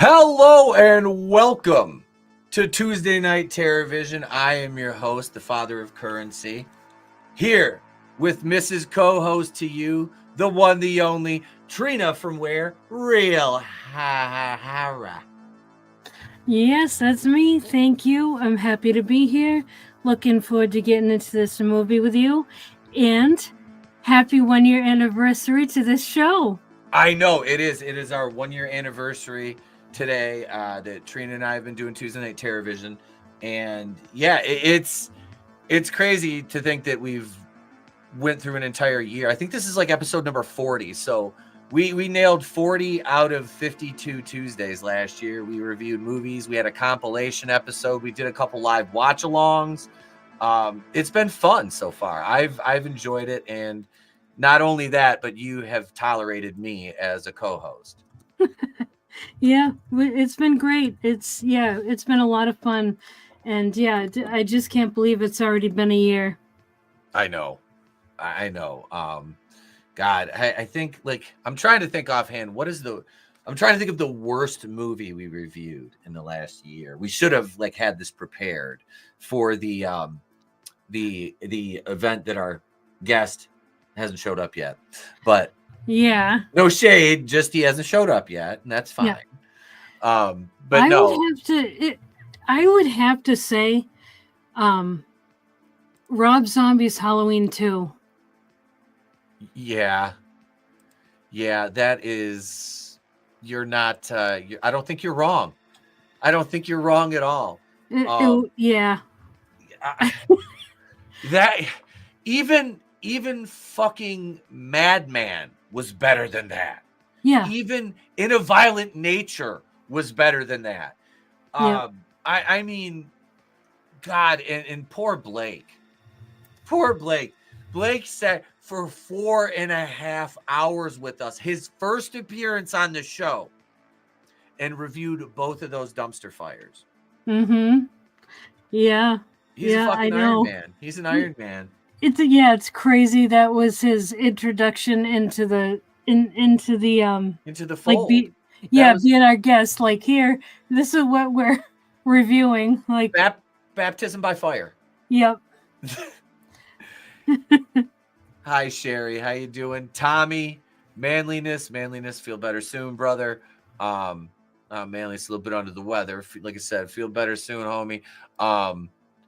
Hello and welcome to Tuesday Night TerrorVision. I am your host, the father of currency, here with Mrs. Co-host to you, the one, the only, Trina from where? Real Hara. Yes, that's me. Thank you. I'm happy to be here. Looking forward to getting into this movie with you. And happy 1-year anniversary to this show. I know it is. It is our 1-year anniversary today that Trina and I have been doing Tuesday Night TerrorVision. And yeah, it's crazy to think that we've went through an entire year. I think this is like episode number 40. So we nailed 40 out of 52 Tuesdays last year. We reviewed movies. We had a compilation episode. We did a couple live watch-alongs. It's been fun so far. I've enjoyed it, and not only that, but you have tolerated me as a co-host. Yeah, it's been great. It's been a lot of fun. And yeah, I just can't believe it's already been a year. I know. God, I think, like, I'm trying to think offhand. I'm trying to think of the worst movie we reviewed in the last year. We should have had this prepared for the event that our guest hasn't showed up yet. But yeah, no shade, just he hasn't showed up yet, and that's fine. Yeah. But I would have to say, Rob Zombie's Halloween 2. Yeah, that is. You're not. I don't think you're wrong. I don't think you're wrong at all. Yeah. That even fucking Madman was better than that. Yeah. Even In a Violent Nature was better than that. Yeah. I mean, God, and poor Blake. Poor Blake. Blake sat for 4.5 hours with us. His first appearance on the show, and reviewed both of those dumpster fires. Mm-hmm. Yeah. He's a fucking Iron Man. He's an Iron Man. It's crazy. That was his introduction into the fold. Being our guest. Like, here, this is what we're reviewing. Like baptism by fire. Yep. Hi, Sherry. How you doing? Tommy, manliness, feel better soon, brother. Manliness a little bit under the weather. Like I said, feel better soon, homie.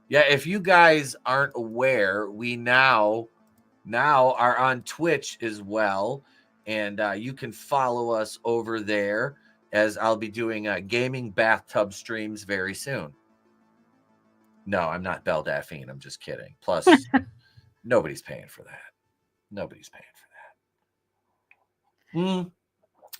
Yeah, if you guys aren't aware, we now are on Twitch as well, and you can follow us over there, as I'll be doing gaming bathtub streams very soon. No, I'm not Belle Daphne. I'm just kidding. Plus, nobody's paying for that.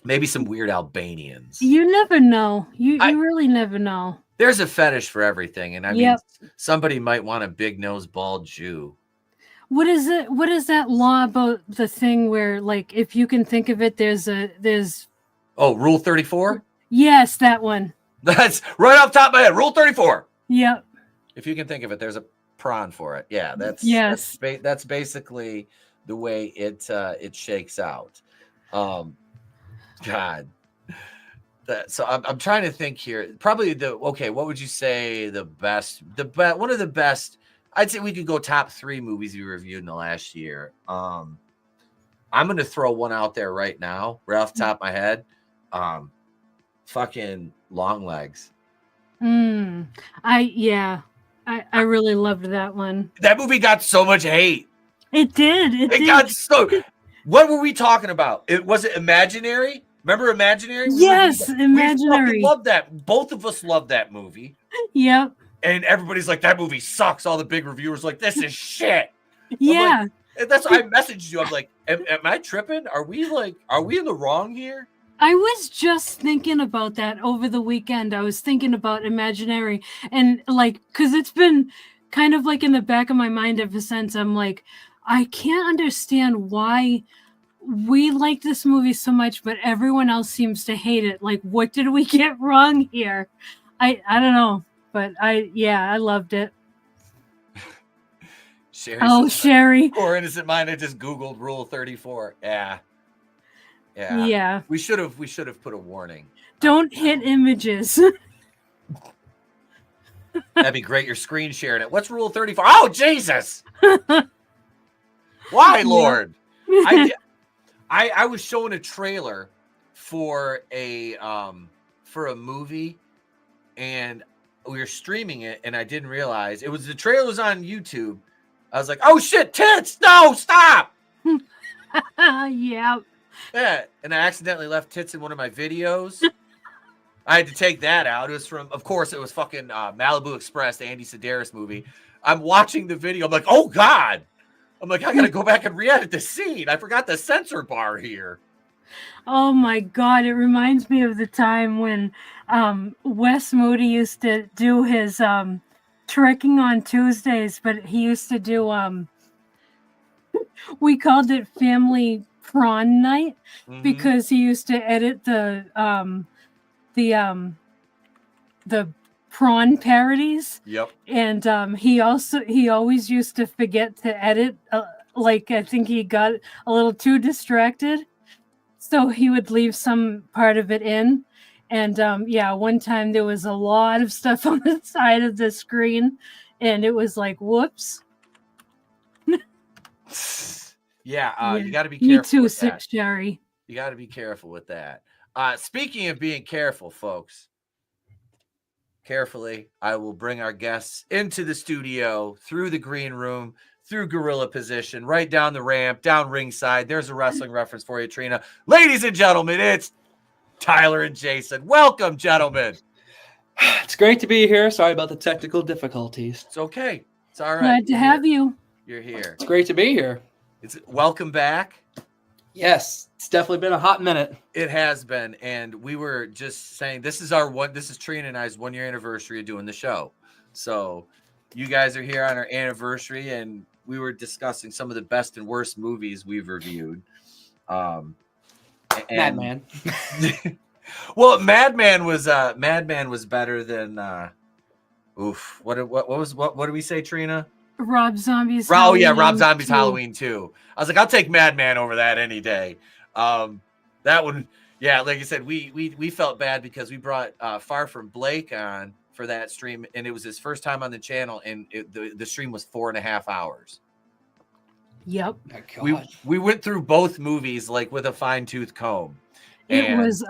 Maybe some weird Albanians. You never know. You really never know. There's a fetish for everything, and I mean, somebody might want a big nose bald Jew. What is it? What is that law about the thing where, like, if you can think of it, there's Rule 34? Yes, that one. That's right off the top of my head. Rule 34. Yep. If you can think of it, there's a prawn for it. Yeah, that's basically the way it shakes out. God. So I'm trying to think here. Probably what would you say one of the best? I'd say we could go top 3 movies we reviewed in the last year. I'm going to throw one out there right now, right off the top of my head. Fucking Longlegs. I really loved that one. That movie got so much hate. It did. It got so. What were we talking about? Was it Imaginary? Remember Imaginary? Yes, Imaginary. We loved that. Both of us loved that movie. Yep. And everybody's like, that movie sucks. All the big reviewers like, this is shit. Yeah. That's why I messaged you. I'm like, am I tripping? Are we in the wrong here? I was just thinking about that over the weekend. I was thinking about Imaginary, and because it's been kind of in the back of my mind ever since. I'm like, I can't understand why we like this movie so much, but everyone else seems to hate it. Like, what did we get wrong here? I don't know, but I loved it. Sherry. Or innocent mind, I just Googled Rule 34. Yeah. Yeah. We should have put a warning. Don't hit images. That'd be great. You're screen sharing it. What's rule 34? Oh, Jesus. Why, Lord? I was showing a trailer for a movie, and we were streaming it, and I didn't realize the trailer was on YouTube. I was like, oh shit, tits! No, stop! Yeah. Yeah, and I accidentally left tits in one of my videos. I had to take that out. It was of course, it was fucking Malibu Express, the Andy Sedaris movie. I'm watching the video. I'm like, oh God. I'm like, I got to go back and re-edit the scene. I forgot the censor bar here. Oh my God. It reminds me of the time when Wes Moody used to do his trekking on Tuesdays, but he used to do, we called it Family Prawn Night because he used to edit the prawn parodies. Yep. And he always used to forget to edit. Like I think he got a little too distracted, so he would leave some part of it in. And yeah, one time there was a lot of stuff on the side of the screen, and it was like, whoops. Yeah, you got to be careful. Me too, with that. Jerry. You got to be careful with that. Speaking of being careful, folks, carefully, I will bring our guests into the studio through the green room, through gorilla position, right down the ramp, down ringside. There's a wrestling reference for you, Trina. Ladies and gentlemen, it's Tyler and Jason. Welcome, gentlemen. It's great to be here. Sorry about the technical difficulties. It's okay. It's all right. Glad to have you. You're here. It's great to be here. Welcome back. Yes, it's definitely been a hot minute. It has been, and we were just saying this is Trina and I's 1 year anniversary of doing the show. So you guys are here on our anniversary, and we were discussing some of the best and worst movies we've reviewed. Madman. Well, Madman was better than what did we say, Trina? Rob Zombie's. Oh yeah, Rob Zombie's Halloween 2. I was like, I'll take Madman over that any day. That one, yeah, like I said, we felt bad because we brought Far From Blake on for that stream, and it was his first time on the channel, and the stream was 4.5 hours. Yep. We went through both movies like with a fine-tooth comb. That was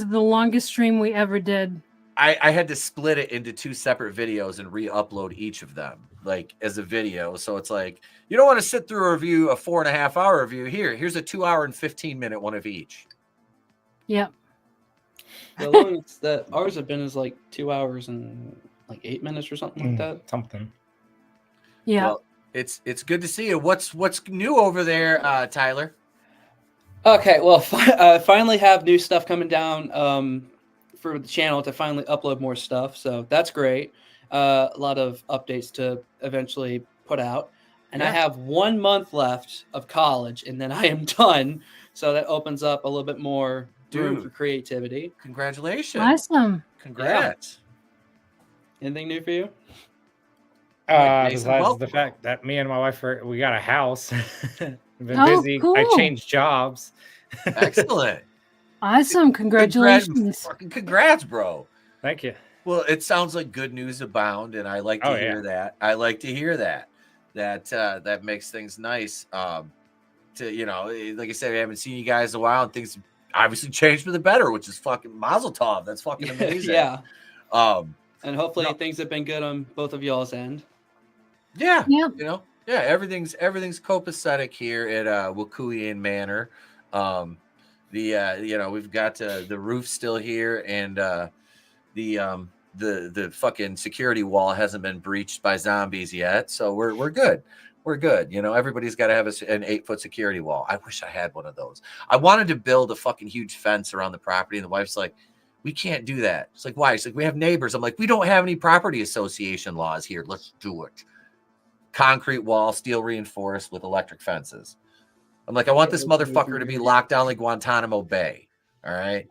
the longest stream we ever did. I had to split it into 2 separate videos and re-upload each of them like as a video. So it's like, you don't want to sit through a 4.5 hour review. Here's a 2 hour and 15 minute one of each. Yep. The longest that ours have been is like 2 hours and like 8 minutes or something like that. Something. Yeah. Well, it's good to see you. What's new over there, Tyler? Okay, well, finally have new stuff coming down for the channel to finally upload more stuff. So that's great. A lot of updates to eventually put out. And I have 1 month left of college, and then I am done. So that opens up a little bit more room for creativity. Congratulations. Awesome. Congrats. Yeah. Anything new for you? Besides the fact that me and my wife we got a house. We've been busy. Cool. I changed jobs. Excellent. Awesome. Congratulations. Congrats, bro. Thank you. Well, it sounds like good news abound, and I like to hear that. I like to hear that. That makes things nice. Like I said, I haven't seen you guys in a while, and things obviously changed for the better, which is fucking mazel tov. That's fucking amazing. Yeah. And hopefully things have been good on both of y'all's end. Yeah. Yep. Everything's copacetic here at Wakuian Manor. We've got the roof still here, and the fucking security wall hasn't been breached by zombies yet, so we're good. We're good. Everybody's got to have an 8-foot security wall. I wish I had one of those. I wanted to build a fucking huge fence around the property, and the wife's like, we can't do that. It's like, why? She's like, we have neighbors. I'm like, we don't have any property association laws here. Let's do it. Concrete wall, steel reinforced with electric fences. I'm like, I want this motherfucker to be locked down like Guantanamo Bay. All right.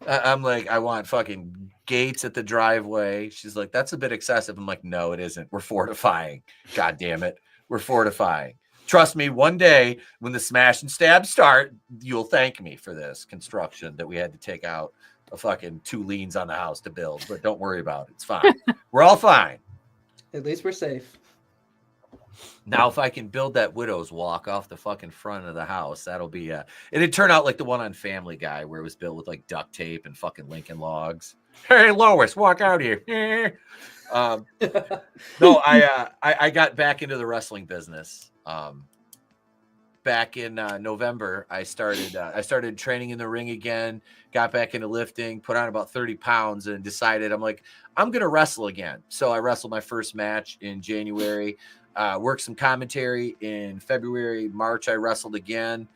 I'm like, I want fucking gates at the driveway. She's like, that's a bit excessive. I'm like, no, it isn't. We're fortifying. God damn it. We're fortifying. Trust me, one day when the smash and stab start, you'll thank me for this construction that we had to take out a fucking 2 liens on the house to build. But don't worry about it. It's fine. We're all fine. At least we're safe. Now, if I can build that widow's walk off the fucking front of the house, that'll be it'd turn out like the one on Family Guy where it was built with like duct tape and fucking Lincoln logs. Hey, Lois, walk out here. No, I got back into the wrestling business. Back in November, I started training in the ring again, got back into lifting, put on about 30 pounds, and decided I'm going to wrestle again. So I wrestled my first match in January, worked some commentary in February, March, I wrestled again.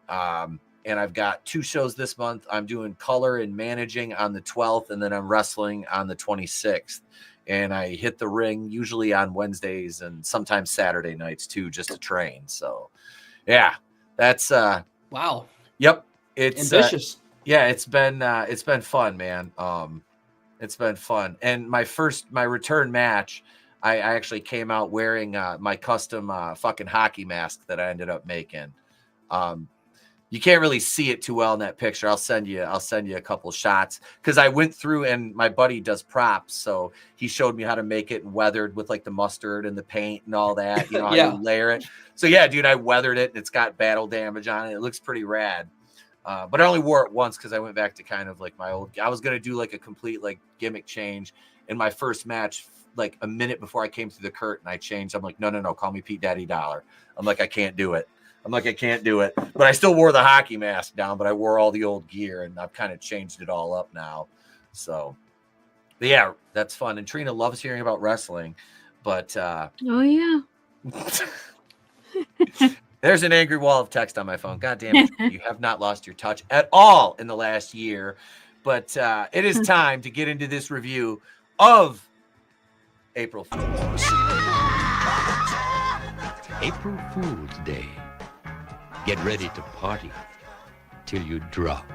And I've got 2 shows this month. I'm doing color and managing on the 12th, and then I'm wrestling on the 26th. And I hit the ring usually on Wednesdays and sometimes Saturday nights too, just to train. So, yeah, that's wow. Yep, it's ambitious. Yeah, it's been fun, man. It's been fun. And my return match, I actually came out wearing my custom fucking hockey mask that I ended up making. You can't really see it too well in that picture. I'll send you a couple shots because I went through and my buddy does props, so he showed me how to make it weathered with like the mustard and the paint and all that. You know, Yeah. how you layer it. So yeah, dude, I weathered it and it's got battle damage on it. It looks pretty rad. But I only wore it once because I went back to kind of like my old. I was gonna do like a complete like gimmick change in my first match. Like a minute before I came through the curtain, I changed. I'm like, no, call me Pete Daddy Dollar. I'm like, I can't do it. But I still wore the hockey mask down, but I wore all the old gear and I've kind of changed it all up now. So, but yeah, that's fun. And Trina loves hearing about wrestling, but oh yeah. There's an angry wall of text on my phone. God damn it. You have not lost your touch at all in the last year, but it is time to get into this review of April Fool's. April Fool's Day. Get ready to party till you drop.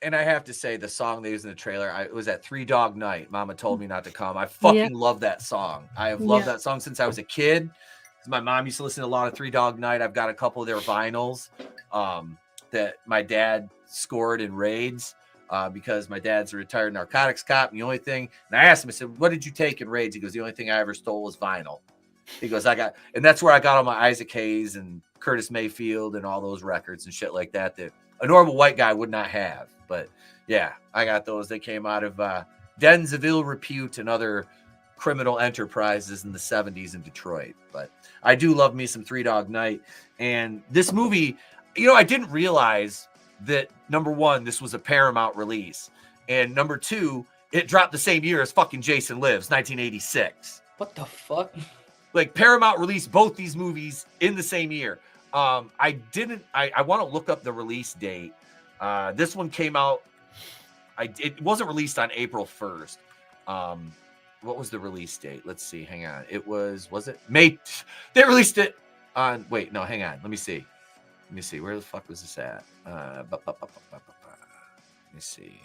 And I have to say, the song they used in the trailer, it was at 3 Dog Night. Mama Told Me Not to Come. I fucking love that song. I have loved that song since I was a kid. My mom used to listen to a lot of 3 Dog Night. I've got a couple of their vinyls that my dad scored in raids. Because my dad's a retired narcotics cop. And the only thing, and I asked him, I said, what did you take in raids? He goes, the only thing I ever stole was vinyl. He goes, and that's where I got all my Isaac Hayes and Curtis Mayfield and all those records and shit like that a normal white guy would not have. But yeah, I got those. They came out of dens of ill repute and other criminal enterprises in the 70s in Detroit. But I do love me some 3 Dog Night. And this movie, I didn't realize that, number one, this was a Paramount release, and number two, it dropped the same year as fucking Jason Lives, 1986. What the fuck? Like, Paramount released both these movies in the same year. I want to look up the release date. This one came out, it wasn't released on April 1st. What was the release date? Let's see. Hang on. Was it May? They released it on, wait, no, hang on. Let me see. Where the fuck was this at? Let me see.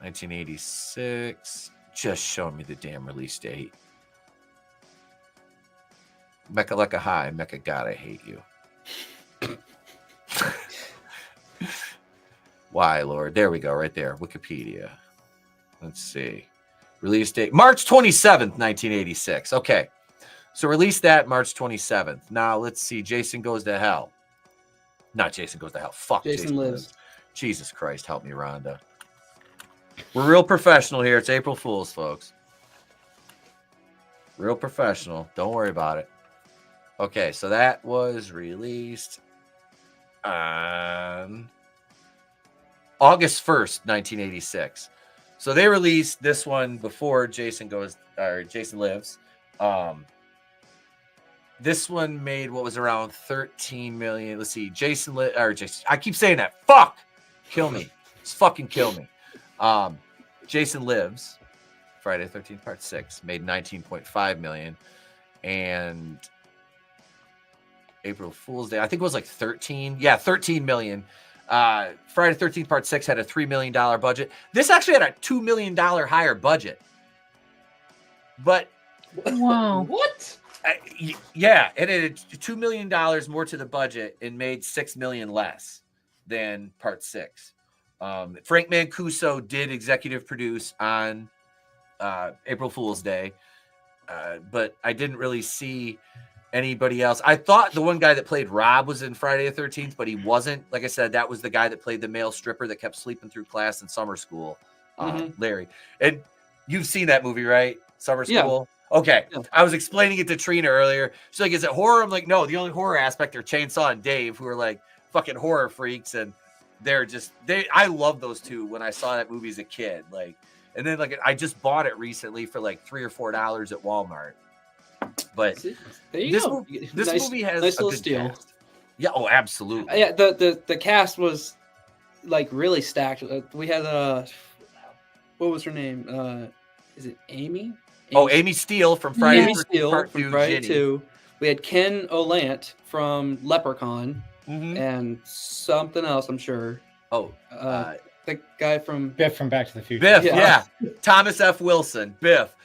1986. Just show me the damn release date. Mecca like a high. Mecca, God, I hate you. Why, Lord? There we go, right there. Wikipedia. Let's see. Release date, March 27th, 1986. Okay. So release that March 27th. Now, let's see. Jason Goes to Hell. Not Jason Goes to Hell. Fuck Jason Lives. Jesus Christ, help me, Rhonda. We're real professional here. It's April Fool's, folks. Real professional. Don't worry about it. Okay, so that was released on August 1st, 1986. So they released this one before Jason Lives. This one made what was around 13 million. Let's see, I keep saying that. Fuck, kill me. Just fucking kill me. Jason Lives, Friday the 13th Part 6, made 19.5 million, and April Fool's Day, I think it was like 13. Yeah, 13 million. Friday the 13th Part 6 had a $3 million budget. This actually had a $2 million higher budget. But Wow. What? yeah, it had $2 million more to the budget and made $6 million less than Part 6. Frank Mancuso did executive produce on April Fool's Day, but I didn't really see anybody else. I thought the one guy that played Rob was in Friday the 13th, but he wasn't. Like I said, that was the guy that played the male stripper that kept sleeping through class in summer school, Larry. And you've seen that movie, right? Summer School? Yeah. Okay. Yeah. I was explaining it to Trina earlier. She's like, is it horror? I'm like, no, the only horror aspect are Chainsaw and Dave, who are like fucking horror freaks. And I love those two when I saw that movie as a kid. Like, and then like I just bought it recently for like $3 or $4 at Walmart. But this movie has nice a little good steal. cast. Yeah, oh, absolutely. Yeah, the cast was like really stacked. We had what was her name? Is it Amy? Amy Steele from Friday. Amy Steele from Friday 2. We had Ken Olant from Leprechaun, and something else, I'm sure. The guy from Biff from Back to the Future. Biff, yeah. Thomas F. Wilson, Biff.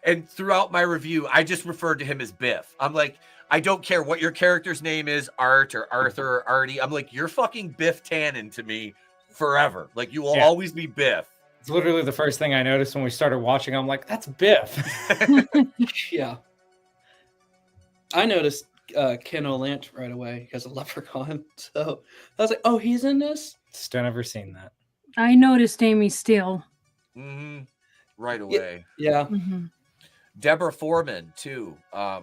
And throughout my review, I just referred to him as Biff. I'm like, I don't care what your character's name is, Art or Arthur or Artie. I'm like, you're fucking Biff Tannen to me forever. Like, you will always be Biff. It's literally the first thing I noticed when we started watching. I'm like, that's Biff. Yeah. I noticed Ken Olant right away because of Leprechaun. So I was like, oh, he's in this? Still never seen that. I noticed Amy Steele. Right away. Yeah. Deborah Foreman, too,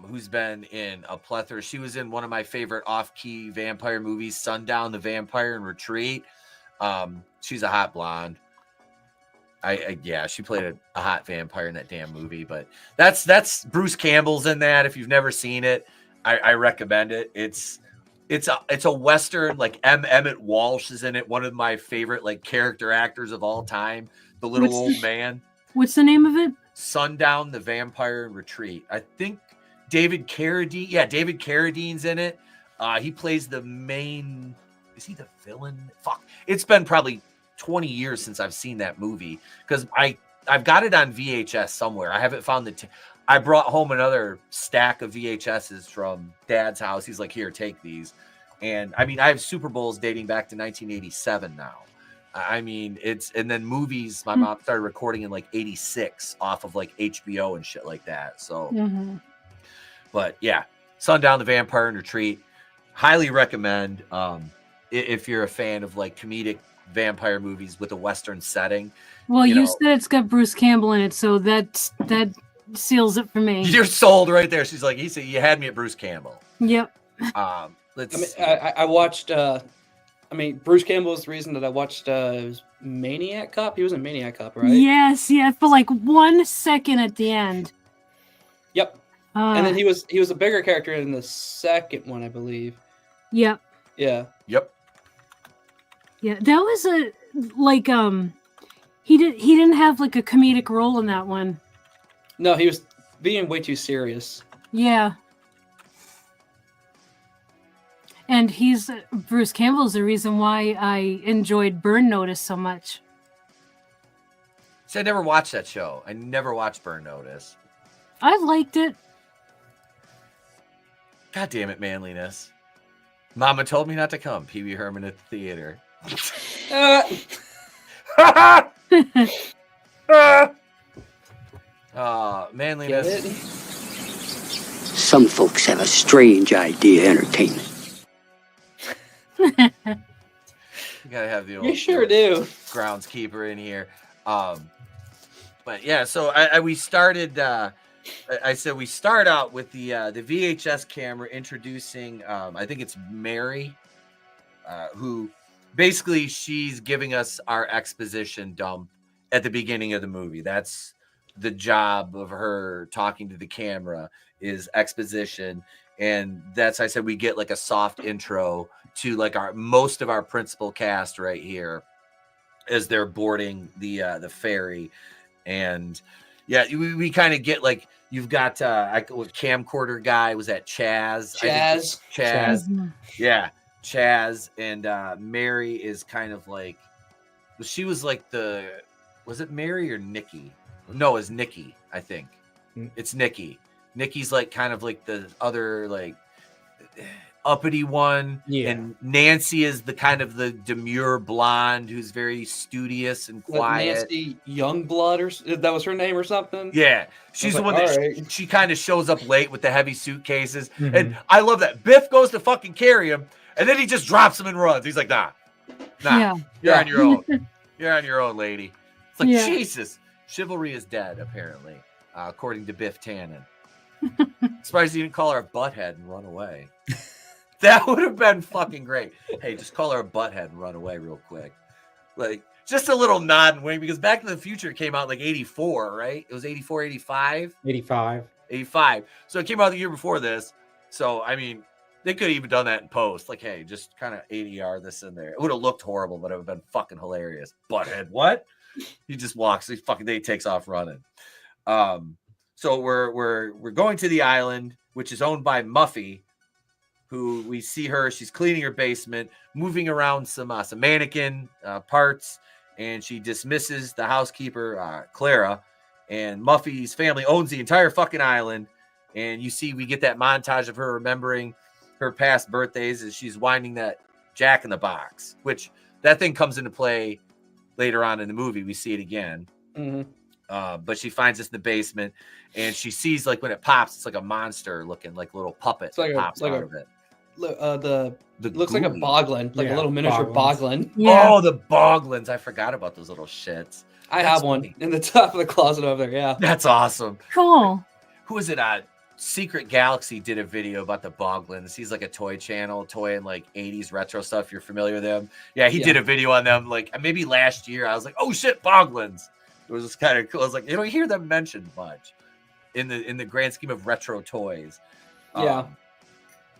who's been in a plethora. She was in one of my favorite off-key vampire movies, Sundown, the Vampire in Retreat. She's a hot blonde. She played a hot vampire in that damn movie. But that's Bruce Campbell's in that. If you've never seen it, I recommend it. It's a Western, like Emmett Walsh is in it. One of my favorite like character actors of all time. The little old man. What's the name of it? Sundown, the Vampire in Retreat. I think David Carradine. Yeah, David Carradine's in it. He plays the main. Is he the villain? Fuck. It's been probably 20 years since I've seen that movie because I've got it on VHS somewhere. I haven't found I brought home another stack of VHSs from Dad's house. He's like, here, take these. And I mean, I have Super Bowls dating back to 1987 now. I mean, and then movies my mom started recording in like 86 off of like HBO and shit like that. So, but yeah, Sundown, the Vampire in Retreat, highly recommend. If you're a fan of like comedic vampire movies with a Western setting. Well, you said it's got Bruce Campbell in it, so that seals it for me. You're sold right there. She's like, you had me at Bruce Campbell. Yep. I watched. Bruce Campbell is the reason that I watched Maniac Cop. He was in Maniac Cop, right? Yes, yeah, for like 1 second at the end. Yep. And then he was a bigger character in the second one, I believe. Yep. Yeah. Yep. Yeah, that was he didn't have like a comedic role in that one. No, he was being way too serious. Yeah. And Bruce Campbell's the reason why I enjoyed Burn Notice so much. See, I never watched that show. I never watched Burn Notice. I liked it. God damn it, manliness. Mama told me not to come. Pee Wee Herman at the theater. Manliness. Some folks have a strange idea of entertainment. You gotta have the old. You sure do. Groundskeeper in here. But yeah, so we started. I said we start out with the VHS camera introducing. I think it's Mary, who basically she's giving us our exposition dump at the beginning of the movie. That's the job of her talking to the camera is exposition, and I said we get like a soft intro to like most of our principal cast right here as they're boarding the ferry. And yeah, we kind of get like you've got camcorder guy was that Chaz. Yeah, Chaz. And Mary is kind of like she was like was it Mary or Nikki? No, it's Nikki, I think. It's Nikki. Nikki's like kind of like the other like uppity one, and Nancy is the kind of the demure blonde who's very studious and quiet. Nancy Youngblood, or that was her name or something. Yeah, she's the one that right. she kind of shows up late with the heavy suitcases, and I love that Biff goes to fucking carry him, and then he just drops him and runs. He's like, nah, you're on your own. You're on your own, lady. It's like Jesus. Chivalry is dead, apparently, according to Biff Tannen. Surprised he didn't call her a butthead and run away. That would have been fucking great. Hey, just call her a butthead and run away real quick. Like, just a little nod and wink, because Back to the Future came out like 84, right? It was 84, 85? 85. So it came out the year before this. So, I mean, they could have even done that in post. Like, hey, just kind of ADR this in there. It would have looked horrible, but it would have been fucking hilarious. Butthead, what? He just walks. He takes off running. So we're going to the island, which is owned by Muffy, who we see her. She's cleaning her basement, moving around some mannequin parts, and she dismisses the housekeeper, Clara. And Muffy's family owns the entire fucking island. And you see, we get that montage of her remembering her past birthdays as she's winding that Jack in the Box, which that thing comes into play later on in the movie. We see it again. But she finds this in the basement, and she sees, like, when it pops, it's like a monster looking, like, little puppet that pops out of it. Looks like a boglin, like a little miniature boglin. Oh, the boglins. I forgot about those little shits. I have one in the top of the closet over there. Yeah. That's awesome. Cool. Who is it? Secret Galaxy did a video about the boglins. He's like a toy channel, and like 80s retro stuff. You're familiar with them? Yeah, he did a video on them like maybe last year. I was like, oh shit, boglins. It was just kind of cool. I was like, you don't hear them mentioned much in the grand scheme of retro toys.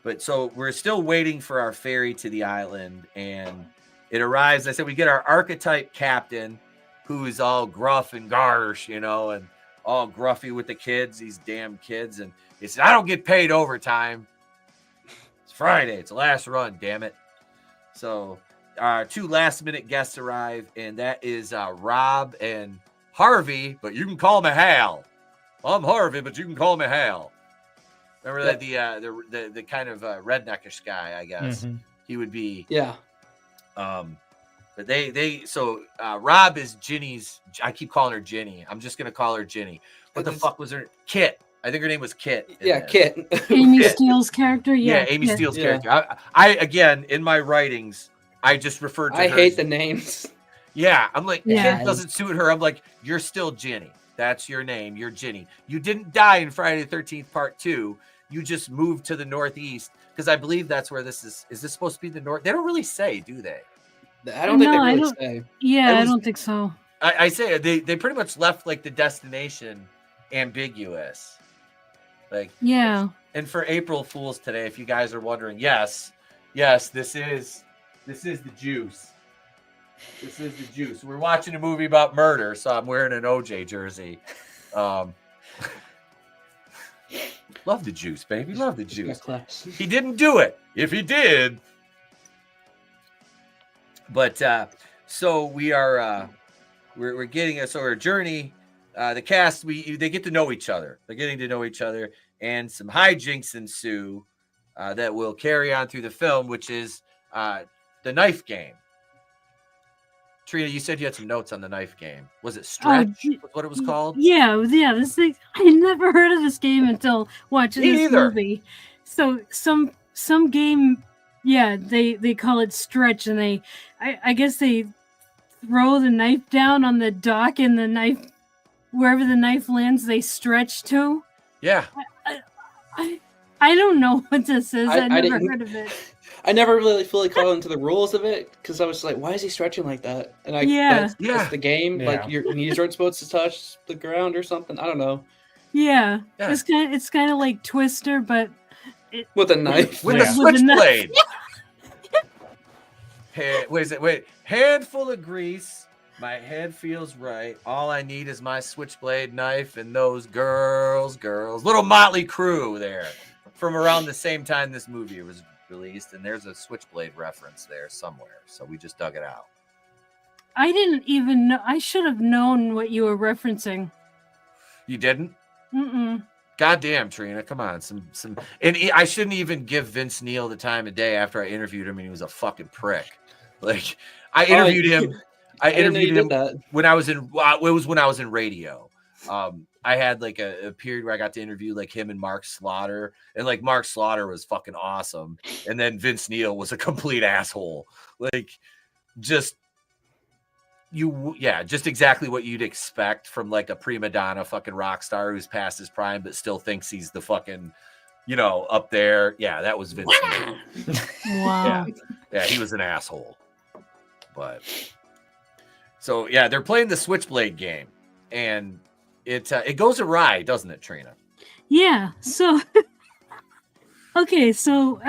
But so we're still waiting for our ferry to the island, and it arrives. I said we get our archetype captain, who is all gruff and garsh, and all gruffy with the kids, these damn kids. And he said, I don't get paid overtime. It's Friday. It's the last run, damn it. So our two last-minute guests arrive, and that is Rob and Harvey, but you can call me Hal. I'm Harvey, but you can call me Hal. Remember that the kind of redneckish guy, I guess. He would be. Yeah. But so Rob is Ginny's. I keep calling her Ginny. I'm just gonna call her Ginny. What the fuck was her? Kit. I think her name was Kit. Yeah, Kit. Amy Steele's character. Yeah, Amy Steele's character. I again in my writings, I just referred to her. I hate the names. Yeah, I'm like, Kit doesn't suit her. I'm like, you're still Ginny. That's your name. You're Ginny. You didn't die in Friday the 13th Part 2. You just moved to the Northeast, because I believe that's where this is. Is this supposed to be the North? They don't really say, do they? I don't think they really say. Yeah, I don't think so. I say they pretty much left like the destination ambiguous. Like, yeah. And for April Fools today, if you guys are wondering, yes, this is the juice. This is the juice. We're watching a movie about murder, so I'm wearing an OJ jersey. Love the juice, baby. Love the juice. He didn't do it. If he did. But so we are we're getting our journey. The cast, they get to know each other. They're getting to know each other, and some hijinks ensue that will carry on through the film, which is the knife game. Trina, you said you had some notes on the knife game. Was it Stretch? What it was called? Yeah. This thing, I never heard of this game until watching this movie. So some game, they call it Stretch, and I guess they throw the knife down on the dock, and the knife, wherever the knife lands, they stretch to. Yeah. I don't know what this is. I never heard of it. I never really fully caught on to the rules of it, because I was like, why is he stretching like that? And that's the game. Like your knees aren't supposed to touch the ground or something. I don't know. Yeah. It's kind of like Twister, but with a knife. With a switchblade. Wait. Handful of grease. My head feels right. All I need is my switchblade knife and those girls. Little Motley Crue there from around the same time this movie was released, and there's a switchblade reference there somewhere, so we just dug it out. I didn't even know. I should have known what you were referencing. You didn't? Mm-mm. Goddamn, Trina, come on, some. And I shouldn't even give Vince Neil the time of day after I interviewed him, and he was a fucking prick. Like I interviewed him. I didn't know you interviewed did him that. when I was in. It was when I was in radio. I had like a period where I got to interview like him and Mark Slaughter, and like Mark Slaughter was fucking awesome, and then Vince Neil was a complete asshole. Like just. Just exactly what you'd expect from like a prima donna fucking rock star who's past his prime but still thinks he's the fucking, up there. Yeah, that was Vince. Wow. Yeah, he was an asshole. But so yeah, they're playing the Switchblade game, and it goes awry, doesn't it, Trina? Yeah. So okay, so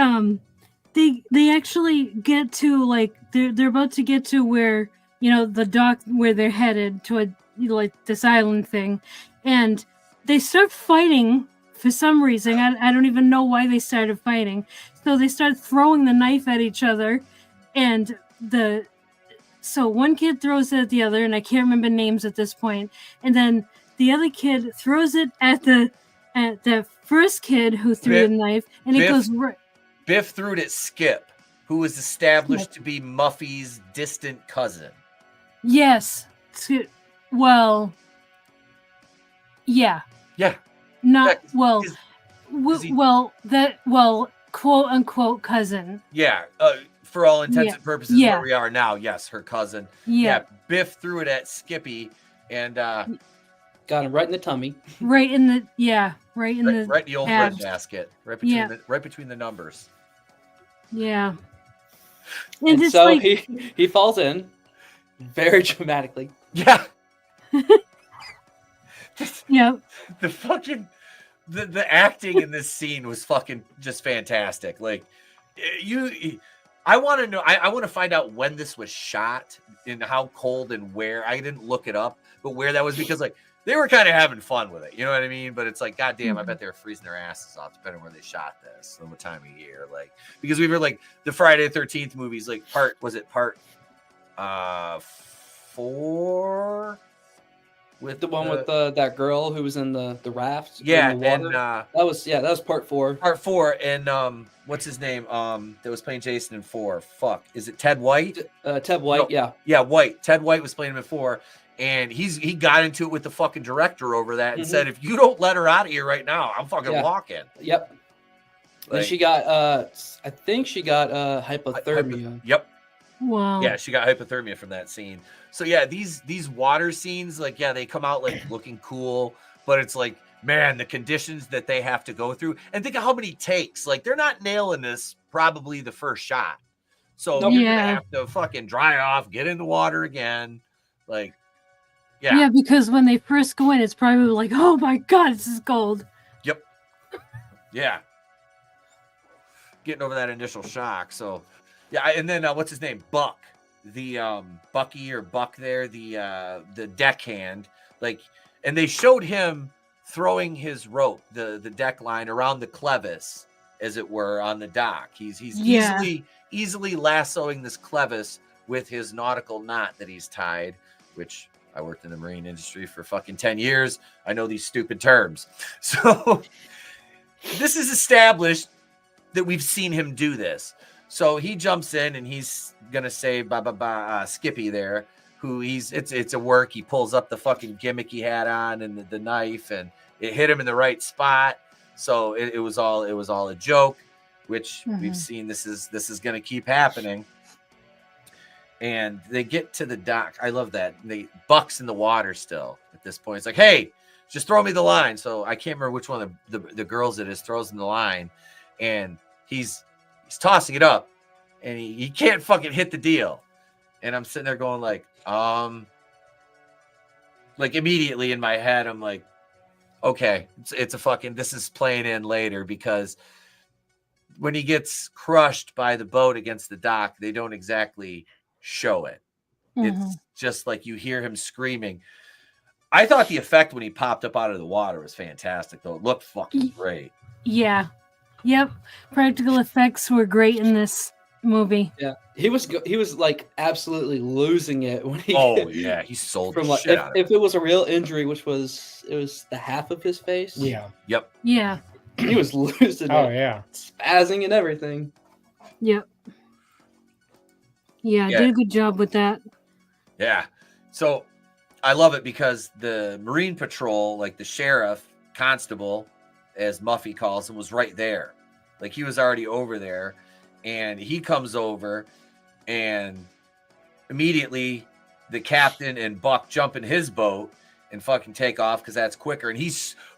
they actually get to like they're about to get to where the dock where they're headed to like this island thing, and they start fighting for some reason. I don't even know why they started fighting. So they start throwing the knife at each other, and so one kid throws it at the other, and I can't remember names at this point, and then the other kid throws it at the first kid who threw the knife, and it goes right. Biff threw it at Skip, who was established to be Muffy's distant cousin. Yes. Well. Yeah. Yeah. Not Yeah, quote unquote cousin. Yeah. For all intents and purposes, Yeah. where we are now, yes, her cousin. Yeah. Biff threw it at Skippy, and got him right in the tummy. Right in the right in the old abs. bread basket, right between the numbers. Yeah. And so like, he falls in very dramatically. Yeah. Yep. The fucking the acting in this scene was fucking just fantastic. Like I want to know. I want to find out when this was shot and how cold and where. I didn't look it up, but where that was, because like they were kind of having fun with it. You know what I mean? But it's like, goddamn, I bet they were freezing their asses off depending on where they shot this and what time of year. Like, because we were like the Friday the 13th movies, like part 4 with the one with that girl who was in the raft. Yeah, in the water. and that was part 4. Part 4, and what's his name? That was playing Jason in 4. Fuck, is it Ted White? Ted White, no. Yeah, White. Ted White was playing him in 4, and he got into it with the fucking director over that and said, if you don't let her out of here right now, I'm fucking walking. Yep. Like, and she got I think she got hypothermia. Yep. Wow. Yeah, she got hypothermia from that scene. So yeah, these water scenes, like, yeah, they come out like looking cool, but it's like, man, the conditions that they have to go through, and think of how many takes. Like, they're not nailing this probably the first shot. So you're gonna have to fucking dry off, get in the water again. Like, yeah, because when they first go in, it's probably like, oh my god, this is cold. Yep. Yeah. Getting over that initial shock. So yeah, and then what's his name? Buck. The Bucky or Buck there, the deckhand, like, and they showed him throwing his rope, the deck line around the clevis, as it were, on the dock. He's easily lassoing this clevis with his nautical knot that he's tied, which I worked in the marine industry for fucking 10 years. I know these stupid terms. So this is established that we've seen him do this. So he jumps in and he's gonna save Skippy there, who it's a work. He pulls up the fucking gimmick he had on and the knife, and it hit him in the right spot. So it was all a joke, which we've seen. This is gonna keep happening. And they get to the dock. I love that. Buck's in the water still at this point. It's like, hey, just throw me the line. So I can't remember which one of the girls it is throws him the line, and he's tossing it up, and he can't fucking hit the deal. And I'm sitting there going like immediately in my head, I'm like, okay, it's a fucking, this is playing in later, because when he gets crushed by the boat against the dock, they don't exactly show it. It's just like you hear him screaming. I thought the effect when he popped up out of the water was fantastic, though. It looked fucking great. Yeah. Yep. Practical effects were great in this. movie. Yeah, he was like absolutely losing it when he. Oh yeah, he sold From the like shit out of if it was a real injury, which was the half of his face. Yeah. Yep. Yeah. He was losing Oh it, yeah. spazzing and everything. Yep. Yeah, Yeah. did a good job with that. Yeah. So I love it because the Marine Patrol, like the sheriff, constable, as Muffy calls him, was right there. Like he was already over there. And he comes over and immediately the captain and Buck jump in his boat and fucking take off because that's quicker. And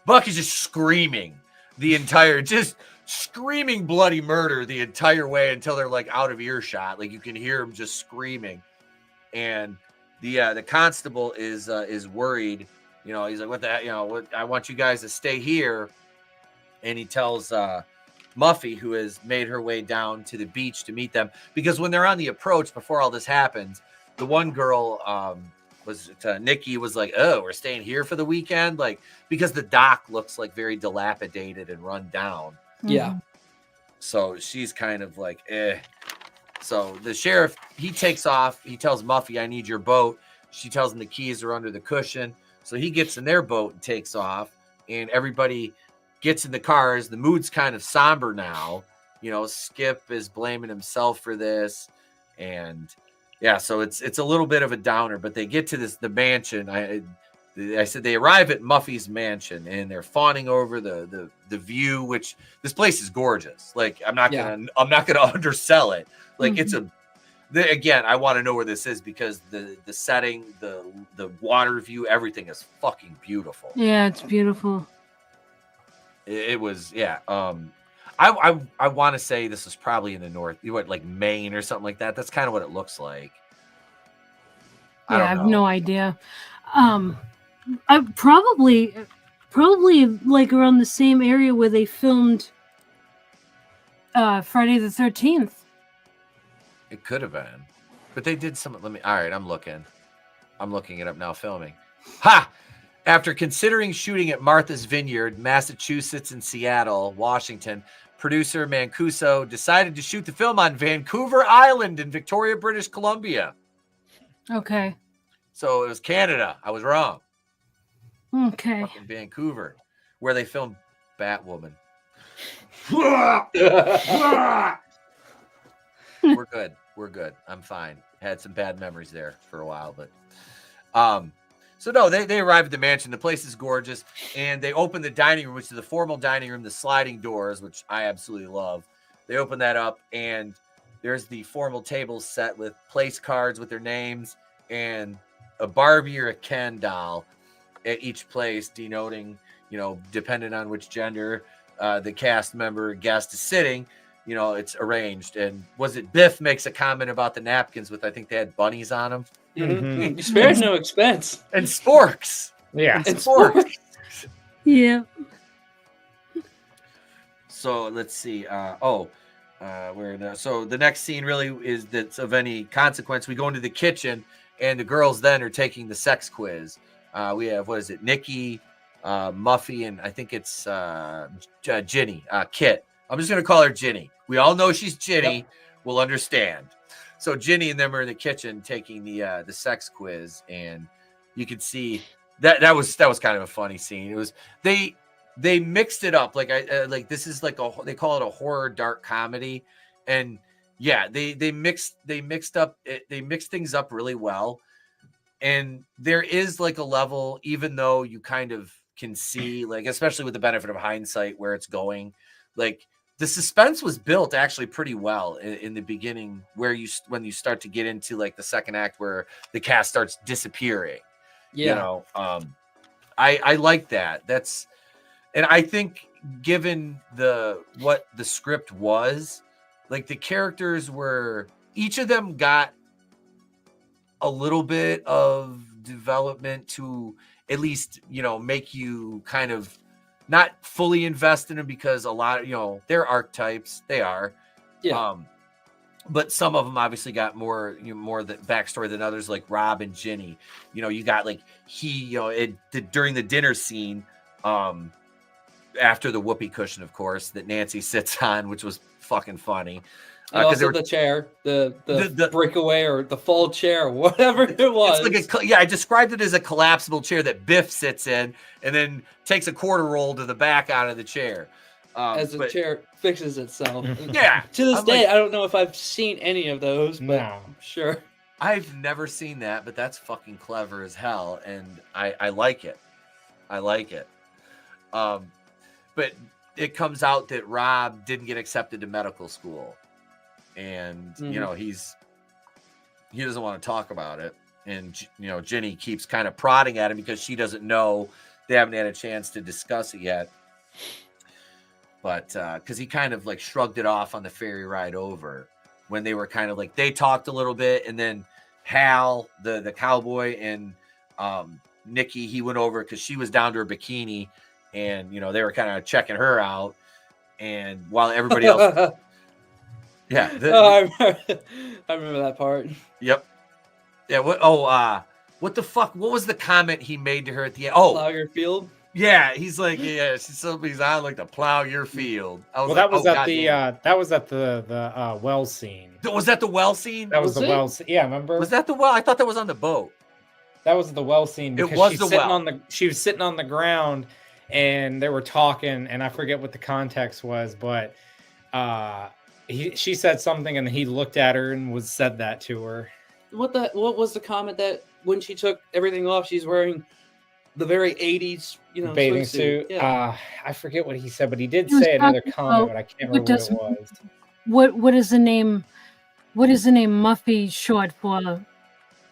Buck is just screaming just screaming bloody murder the entire way until they're like out of earshot. Like you can hear him just screaming. And the constable is worried. You know, he's like, what the heck? You know, what, I want you guys to stay here. And he tells Muffy, who has made her way down to the beach to meet them, because when they're on the approach before all this happens, the one girl Nikki was like, oh, we're staying here for the weekend, like because the dock looks like very dilapidated and run down. Yeah. So she's kind of like, eh. So the sheriff, he takes off. He tells Muffy, I need your boat. She tells him the keys are under the cushion. So he gets in their boat and takes off, and everybody gets in the cars. The mood's kind of somber now. You know, Skip is blaming himself for this. And yeah, so it's a little bit of a downer, but they get to the mansion. I said they arrive at Muffy's mansion and they're fawning over the view, which this place is gorgeous. Like I'm not gonna undersell it. Like it's again, I want to know where this is because the setting, the water view, everything is fucking beautiful. Yeah, it's beautiful. It was, yeah. I want to say this is probably in the north, like Maine or something like that. That's kind of what it looks like. I have no idea. I probably like around the same area where they filmed Friday the 13th. It could have been, but they did some. All right, I'm looking it up now. Filming. Ha! After considering shooting at Martha's Vineyard, Massachusetts, and Seattle, Washington, producer Mancuso decided to shoot the film on Vancouver Island in Victoria, British Columbia. Okay. So it was Canada. I was wrong. Okay. Fucking Vancouver, where they filmed Batwoman. We're good. I'm fine. Had some bad memories there for a while, but so no, they arrive at the mansion. The place is gorgeous, and they open the dining room, which is the formal dining room, the sliding doors, which I absolutely love. They open that up, and there's the formal table set with place cards with their names and a Barbie or a Ken doll at each place, denoting, you know, depending on which gender the cast member or guest is sitting, you know, it's arranged. And was it Biff makes a comment about the napkins with, I think they had bunnies on them. You spared no expense. And sporks. Yeah. And sporks. Yeah. So let's see. So the next scene really is that's of any consequence. We go into the kitchen, and the girls then are taking the sex quiz. We have, what is it, Nikki, Muffy, and I think it's Ginny, Kit. I'm just going to call her Ginny. We all know she's Ginny. Yep. We'll understand. So Ginny and them are in the kitchen taking the sex quiz, and you could see that was kind of a funny scene. It was they mixed it up like this is like they call it a horror dark comedy, and yeah, they mixed things up really well. And there is like a level, even though you kind of can see, like, especially with the benefit of hindsight, where it's going, like the suspense was built actually pretty well in the beginning, when you start to get into like the second act where the cast starts disappearing. Yeah. You know, I like that. And I think given what the script was, like the characters were, each of them got a little bit of development to at least, you know, make you kind of not fully invest in them, because a lot of, you know, they're archetypes. They are. Yeah. But some of them obviously got more the backstory than others, like Rob and Ginny. You know, you got like during the dinner scene, after the whoopee cushion, of course, that Nancy sits on, which was fucking funny. And also the chair, the breakaway or the fold chair, or whatever it was. It's like I described it as a collapsible chair that Biff sits in and then takes a quarter roll to the back out of the chair. As the chair fixes itself. Yeah. To this day, I don't know if I've seen any of those, but I'm sure. I've never seen that, but that's fucking clever as hell, and I like it. I like it. But it comes out that Rob didn't get accepted to medical school. And you know he doesn't want to talk about it, and you know Ginny keeps kind of prodding at him because she doesn't know, they haven't had a chance to discuss it yet, but because he kind of like shrugged it off on the ferry ride over when they were kind of like, they talked a little bit, and then Hal the cowboy and Nikki, he went over because she was down to her bikini, and you know they were kind of checking her out, and while everybody else yeah. I remember that part. Yep. Yeah. What the fuck? What was the comment he made to her at the end? Oh, plow your field. Yeah, he's like, yeah, somebody's on like to plow your field. That was at the well scene. Was that the well scene? That was the well scene. Yeah, remember? Was that the well? I thought that was on the boat. That was the well scene. It was the well. She was sitting on the ground, and they were talking, and I forget what the context was, but she said something, and he looked at her and said that to her. What was the comment that when she took everything off, she's wearing the very 80s, bathing suit? Yeah. I forget what he said, but he did say another comment, but I can't remember what it was. What is the name? What is the name Muffy short for?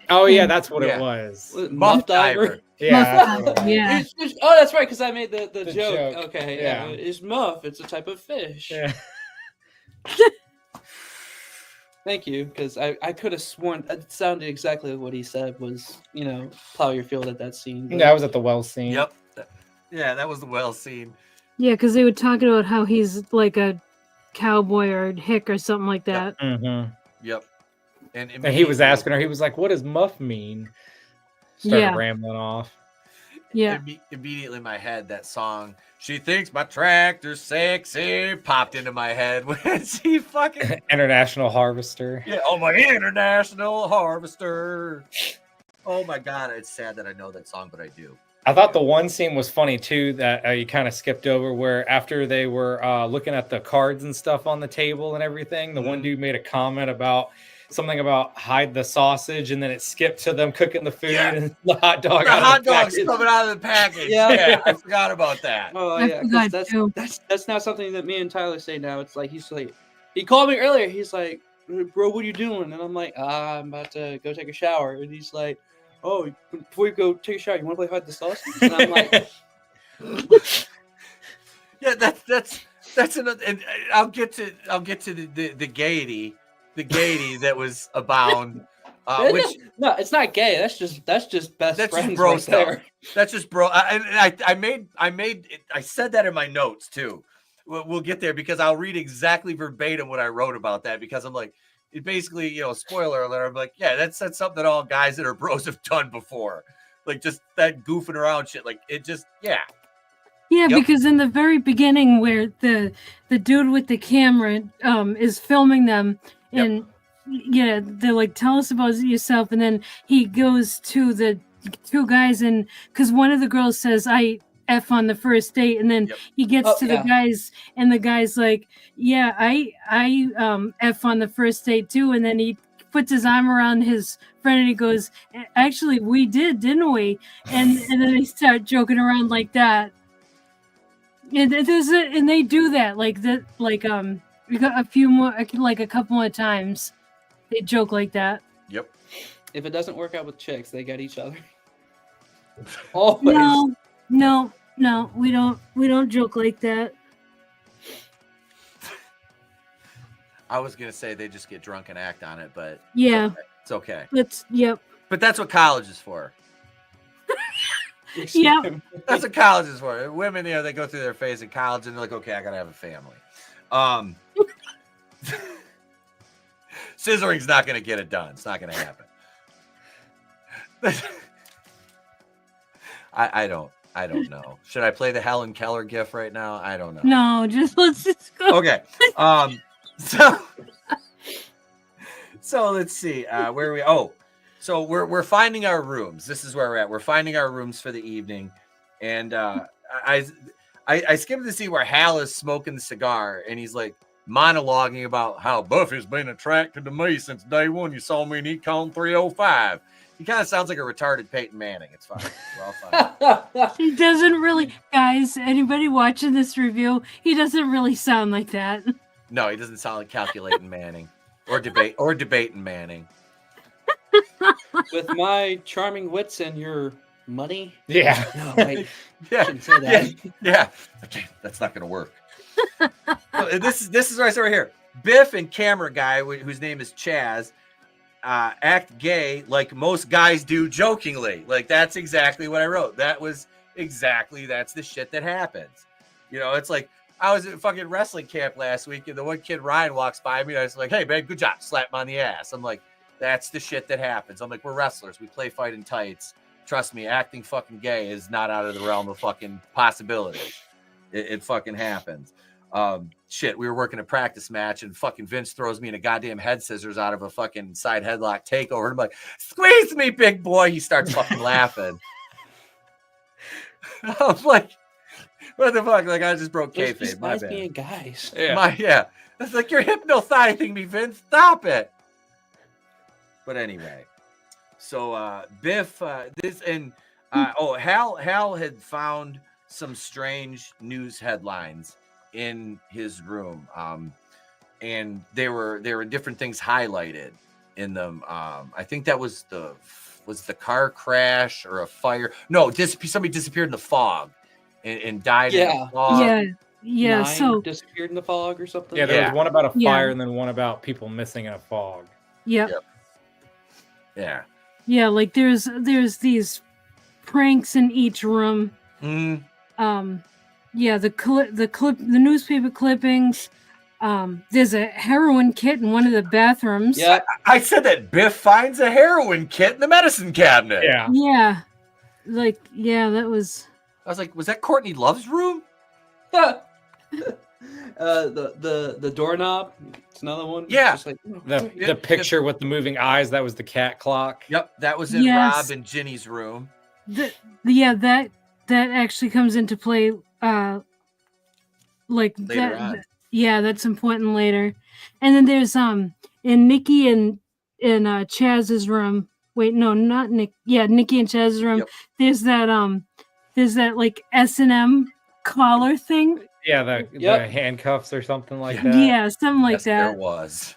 Oh yeah, that's what it was. Muff Diver. Yeah. Yeah. Oh, that's right, because I made the joke. Okay, yeah. It's muff. It's a type of fish. Yeah. Thank you, because I could have sworn it sounded exactly what he said was, plow your field at that scene. But... that was at the well scene. Yep. Yeah, that was the well scene. Yeah, because they were talking about how he's like a cowboy or hick or something like that. Yep. Mm-hmm. Yep. And he was asking her, he was like, what does muff mean? Started rambling off. Yeah. Immediately in my head, that song, "She Thinks My Tractor's Sexy," popped into my head when she fucking... International Harvester. Yeah, oh my International Harvester. Oh my God, it's sad that I know that song, but I do. I thought the one scene was funny too that you kind of skipped over, where after they were looking at the cards and stuff on the table and everything, the one dude made a comment about something about hide the sausage, and then it skipped to them cooking the food and the hot dog. The hot dog's coming out of the package. Yeah, I forgot about that. Oh yeah, that's not something that me and Tyler say now. It's like he called me earlier. He's like, "Bro, what are you doing?" And I'm like, "I'm about to go take a shower." And he's like, "Oh, before you go take a shower, you want to play hide the sausage?" And I'm like, "Yeah, that's another." And I'll get to the gaiety. The gaiety that was abound. No, it's not gay. That's just best that's friends just bro right stuff. there. That's just bro. I said that in my notes too. We'll get there because I'll read exactly verbatim what I wrote about that, because I'm like, it basically, spoiler alert. I'm like, yeah, that's something that all guys that are bros have done before, like just that goofing around shit. Like it just, yeah. Yeah, because in the very beginning, where the dude with the camera is filming them, and they're like, "Tell us about yourself," and then he goes to the two guys, and because one of the girls says, "I F on the first date," and then he gets to the guys, and the guy's like, "Yeah, I F on the first date too," and then he puts his arm around his friend and he goes, "Actually, we did, didn't we?" And then they start joking around like that. And and they do that we got a few more, like a couple more times. They joke like that. Yep. If it doesn't work out with chicks, they get each other. Always. No, we don't joke like that. I was gonna say they just get drunk and act on it, but yeah, it's okay. But that's what college is for. Yeah, that's what college is for. Women, they go through their phase in college and they're like, okay, I gotta have a family. Scissoring's not gonna get it done. It's not gonna happen. I don't know. Should I play the Helen Keller gif right now? I don't know. No, let's just go. Okay. So So let's see. Where are we? Oh, so we're finding our rooms. This is where we're at. We're finding our rooms for the evening, and I skimmed to see where Hal is smoking the cigar, and he's like monologuing about how Buffy's been attracted to me since day one. You saw me in Econ 305. He kind of sounds like a retarded Peyton Manning. It's fine. We're all fine. He doesn't really, guys. Anybody watching this review? He doesn't really sound like that. No, he doesn't sound like calculating Manning or debating Manning. With my charming wits and your money. Yeah. No, wait. Yeah, Shouldn't say that. yeah. Okay, that's not gonna work. This is right here. Biff and camera guy, whose name is Chaz, act gay like most guys do jokingly. Like, that's exactly what I wrote. That's the shit that happens. You know, it's like I was at fucking wrestling camp last week, and the one kid Ryan walks by me, and I was like, "Hey, babe, good job." Slap him on the ass. I'm like, that's the shit that happens. I'm like, we're wrestlers. We play fight in tights. Trust me, acting fucking gay is not out of the realm of fucking possibility. It fucking happens. Shit, we were working a practice match, and fucking Vince throws me in a goddamn head scissors out of a fucking side headlock takeover. I'm like, squeeze me, big boy. He starts fucking laughing. I'm like, what the fuck? Like, I just broke kayfabe. My bad. Being guys. Yeah. It's like, you're hypnotizing me, Vince. Stop it. But anyway, so Biff, Hal had found some strange news headlines in his room, and there were different things highlighted in them. I think that was the car crash or a fire. No, somebody disappeared in the fog and died in the fog. Yeah. So disappeared in the fog or something. Yeah, there was one about a fire and then one about people missing in a fog. Yep. Yeah. Yeah, like there's these pranks in each room. Yeah, the newspaper clippings. There's a heroin kit in one of the bathrooms. Yeah. I said that Biff finds a heroin kit in the medicine cabinet. Yeah. Yeah. That was. I was like, was that Courtney Love's room? The doorknob. It's another one. Yeah. Just like, The picture with the moving eyes, that was the cat clock. Yep, that was in Rob and Ginny's room. That actually comes into play like Later that. on. Yeah, that's important later. And then there's in Nikki and in Chaz's room. Wait, no, not Nick. Yeah, Nikki and Chaz's room. Yep. There's that like S&M collar thing. Yeah, the handcuffs or something like that. Yeah, something like that. There was.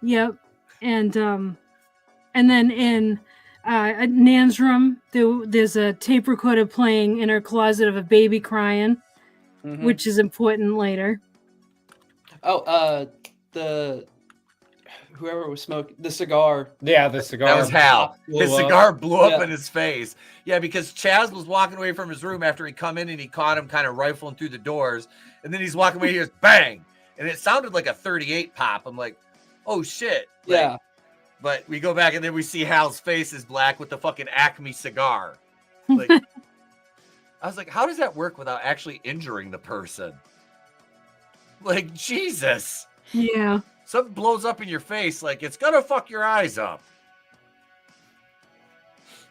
Yep. And then in Nan's room, there's a tape recorder playing in her closet of a baby crying, which is important later. Oh, whoever was smoking the cigar. Yeah, the cigar. That was Hal. His cigar blew up Yeah. in his face. Yeah, because Chaz was walking away from his room after he come in and he caught him kind of rifling through the doors. And then he's walking away, he hears bang. And it sounded like a 38 pop. I'm like, oh shit. Like, Yeah. But we go back and then we see Hal's face is black with the fucking Acme cigar. Like, I was like, how does that work without actually injuring the person? Like, Jesus. Yeah. Something blows up in your face, like it's gonna fuck your eyes up.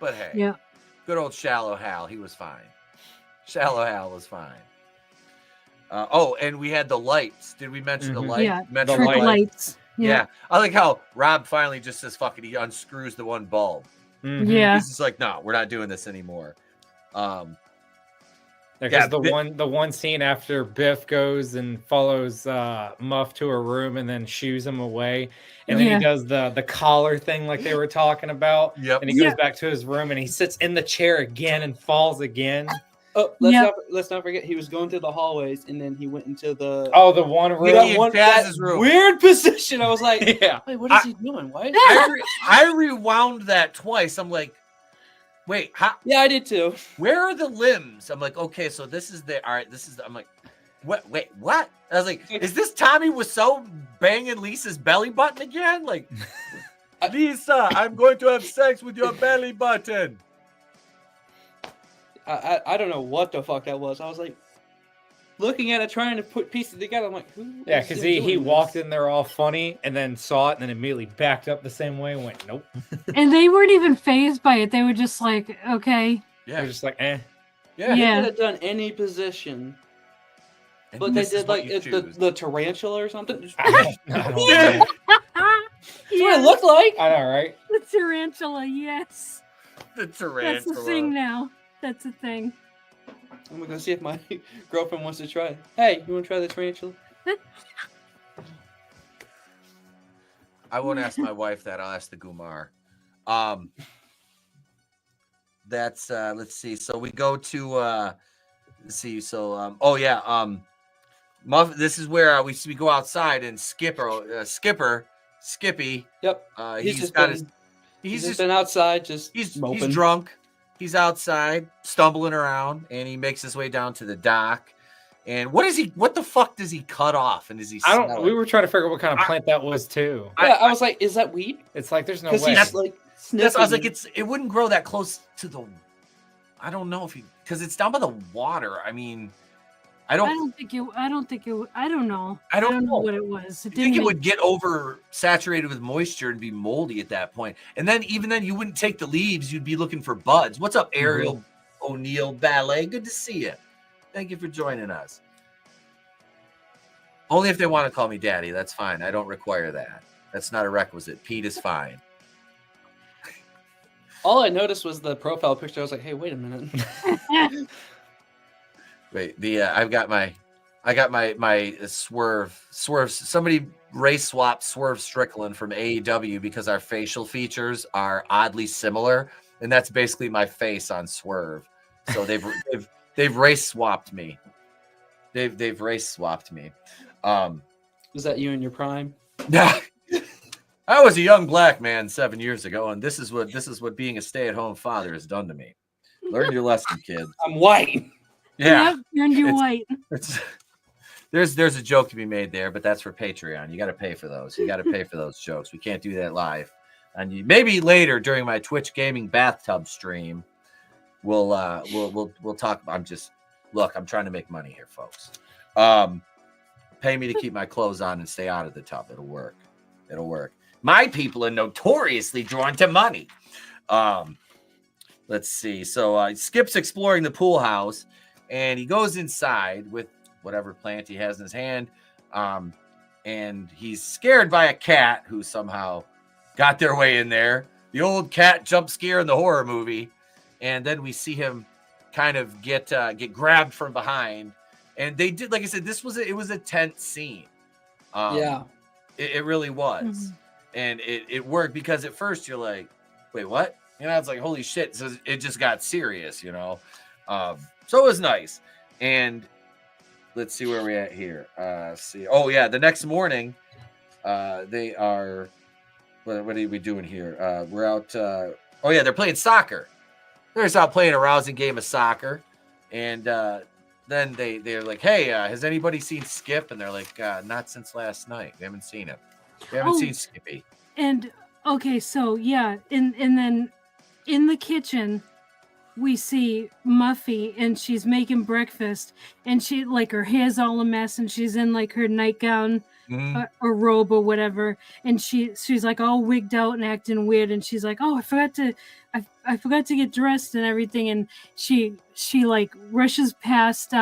But hey, Yeah. good old Shallow Hal, he was fine. Shallow Hal was fine. And we had the lights. Did we mention the light? Yeah. Mention Trick the lights. Yeah. I like how Rob finally just says fuck it, he unscrews the one bulb. Yeah. He's just like, no, we're not doing this anymore. Because the one scene after Biff goes and follows Muff to her room and then shoos him away, and then he does the collar thing like they were talking about. Yep. And he goes back to his room and he sits in the chair again and falls again. Oh, let's not forget he was going through the hallways and then he went into the the one room. that room. weird position. I was like, Yeah. wait, what is he doing? What? I rewound that twice. I'm like, wait, how? Yeah, I did too. Where are the limbs? I'm like, okay, so this is the all right. This is. I'm like, what? Wait, what? I was like, is this Tommy Wiseau banging Lisa's belly button again? Like, Lisa, I'm going to have sex with your belly button. I don't know what the fuck that was. I was like, looking at it, trying to put pieces together. I'm like, who? Yeah, is because doing he this? walked in there all funny and then saw it and then immediately backed up the same way and went, nope. And they weren't even phased by it. They were just like, okay. They're just like, eh. Yeah. They Yeah. could have done any position, And but they this is did what like you the choose. tarantula or something. That's I don't know. what it looked like. I know, right? The tarantula, yes. The tarantula. That's the thing now. That's the thing. I'm gonna go see if my girlfriend wants to try it. Hey, you want to try the tarantula? I won't ask my wife that. I'll ask the Gumar. That's let's see. So we go to let's see. So this is where we go outside and Skippy. Yep. He's just been outside, he's moping. drunk. He's outside stumbling around, and he makes his way down to the dock. And what the fuck does he cut off? And is he? We were trying to figure out what kind of plant that was too. I was like, is that weed? It's like there's no Because way. he's like I was sniffing. like, it wouldn't grow that close to the. I don't know because it's down by the water. I mean, I don't know. I don't know what it was. I think it would get over saturated with moisture and be moldy at that point. And then even then, you wouldn't take the leaves. You'd be looking for buds. What's up, Ariel O'Neill Ballet? Good to see you. Thank you for joining us. Only if they want to call me daddy. That's fine. I don't require that. That's not a requisite. Pete is fine. All I noticed was the profile picture. I was like, hey, wait a minute. Wait, I got my swerve. Somebody race swapped Swerve Strickland from AEW because our facial features are oddly similar, and that's basically my face on Swerve. So they've race swapped me. They've race swapped me. Was that you in your prime? Yeah. I was a young black man 7 years ago, and this is what being a stay-at-home father has done to me. Learn your lesson, kids. I'm white. Yeah. Yep, turned you white. There's a joke to be made there, but that's for Patreon. You got to pay for those. You got to pay for those jokes. We can't do that live. And maybe later during my Twitch gaming bathtub stream, we'll talk. I'm trying to make money here, folks. Pay me to keep my clothes on and stay out of the tub. It'll work. My people are notoriously drawn to money. Let's see. So Skip's exploring the pool house, and he goes inside with whatever plant he has in his hand. And he's scared by a cat who somehow got their way in there. The old cat jump scare in the horror movie. And then we see him kind of get grabbed from behind. And they did, like I said, it was a tense scene. Yeah. It really was. Mhm. And it worked because at first you're like, wait, what? You know, it's like, holy shit. So it just got serious, you know? So it was nice. And let's see where we're at here. See. Oh, yeah. The next morning, they are, what are we doing here? We're out. They're playing soccer. They're just out playing a rousing game of soccer. And then they're like, hey, has anybody seen Skip? And they're like, not since last night. We haven't seen him. We haven't seen Skippy. And okay, so yeah, and then in the kitchen we see Muffy, and she's making breakfast, and she, like, her hair's all a mess, and she's in like her nightgown or robe or whatever, and she's like all wigged out and acting weird, and she's like, oh, I forgot to get dressed and everything, and she like rushes past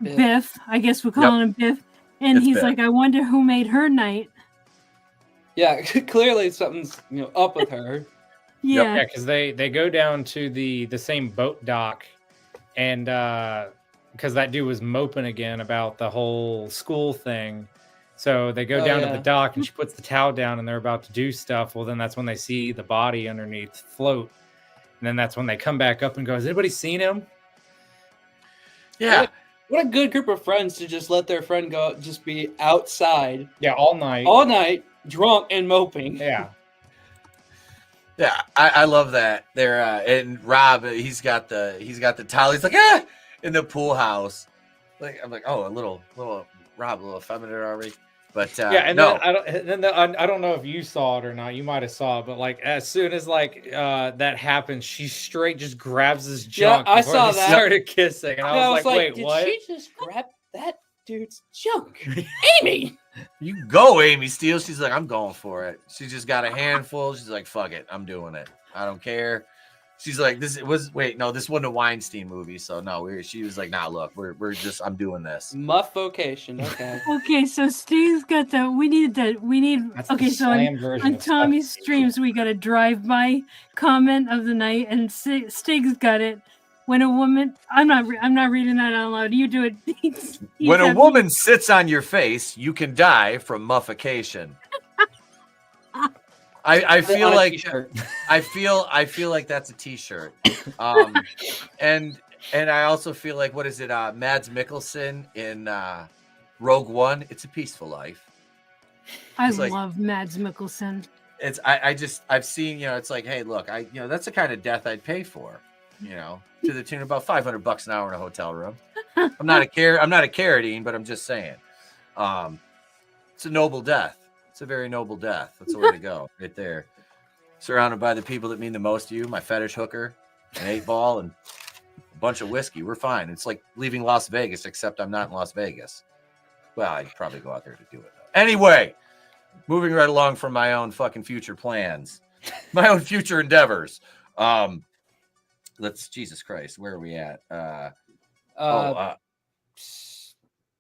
Biff. I guess we're calling him Biff. And he's like, I wonder who made her night. Yeah, clearly something's up with her. Yeah, because they go down to the same boat dock, and because that dude was moping again about the whole school thing, so they go down to the dock, and she puts the towel down, and they're about to do stuff. Well, then that's when they see the body underneath float, and then that's when they come back up and go, has anybody seen him? Yeah. What a good group of friends to just let their friend go, just be outside. Yeah, all night, drunk and moping. Yeah, I love that. They're and Rob, he's got the towel. He's like, in the pool house. Like, I'm like, oh, a little Rob, a little effeminate already. But Yeah, and no, then I don't know if you saw it or not. You might have saw it, but like as soon as that happens, she straight just grabs his junk. I before saw they that. started kissing, and I was like, wait, did what? she just grab that dude's junk? Amy! you go, Amy Steele. She's like, I'm going for it. She just got a handful. She's like, fuck it, I'm doing it. I don't care. She's like, this wasn't a Weinstein movie, so no, she was like, nah, look, I'm doing this. Muff vocation, okay. Okay, so Steve's got we need. That's Okay, the so slam version on of Tommy's stuff. streams, we got a drive-by comment of the night, and Stig's got it. When a woman, I'm not reading that out loud. You do it. When a woman sits on your face, you can die from muffication. I feel like T-shirt. I feel like that's a t-shirt. And I also feel like, what is it? Mads Mikkelsen in Rogue One. It's a peaceful life. I It's like- love Mads Mikkelsen. It's I've seen, it's like, hey, look, that's the kind of death I'd pay for, to the tune of about $500 an hour in a hotel room. I'm not a Carradine, but I'm just saying, it's a noble death. It's a very noble death. That's the way to go, right there. Surrounded by the people that mean the most to you, my fetish hooker, an 8-ball, and a bunch of whiskey. We're fine. It's like leaving Las Vegas, except I'm not in Las Vegas. Well, I'd probably go out there to do it. Anyway, moving right along from my own fucking future plans, my own future endeavors. Jesus Christ, where are we at?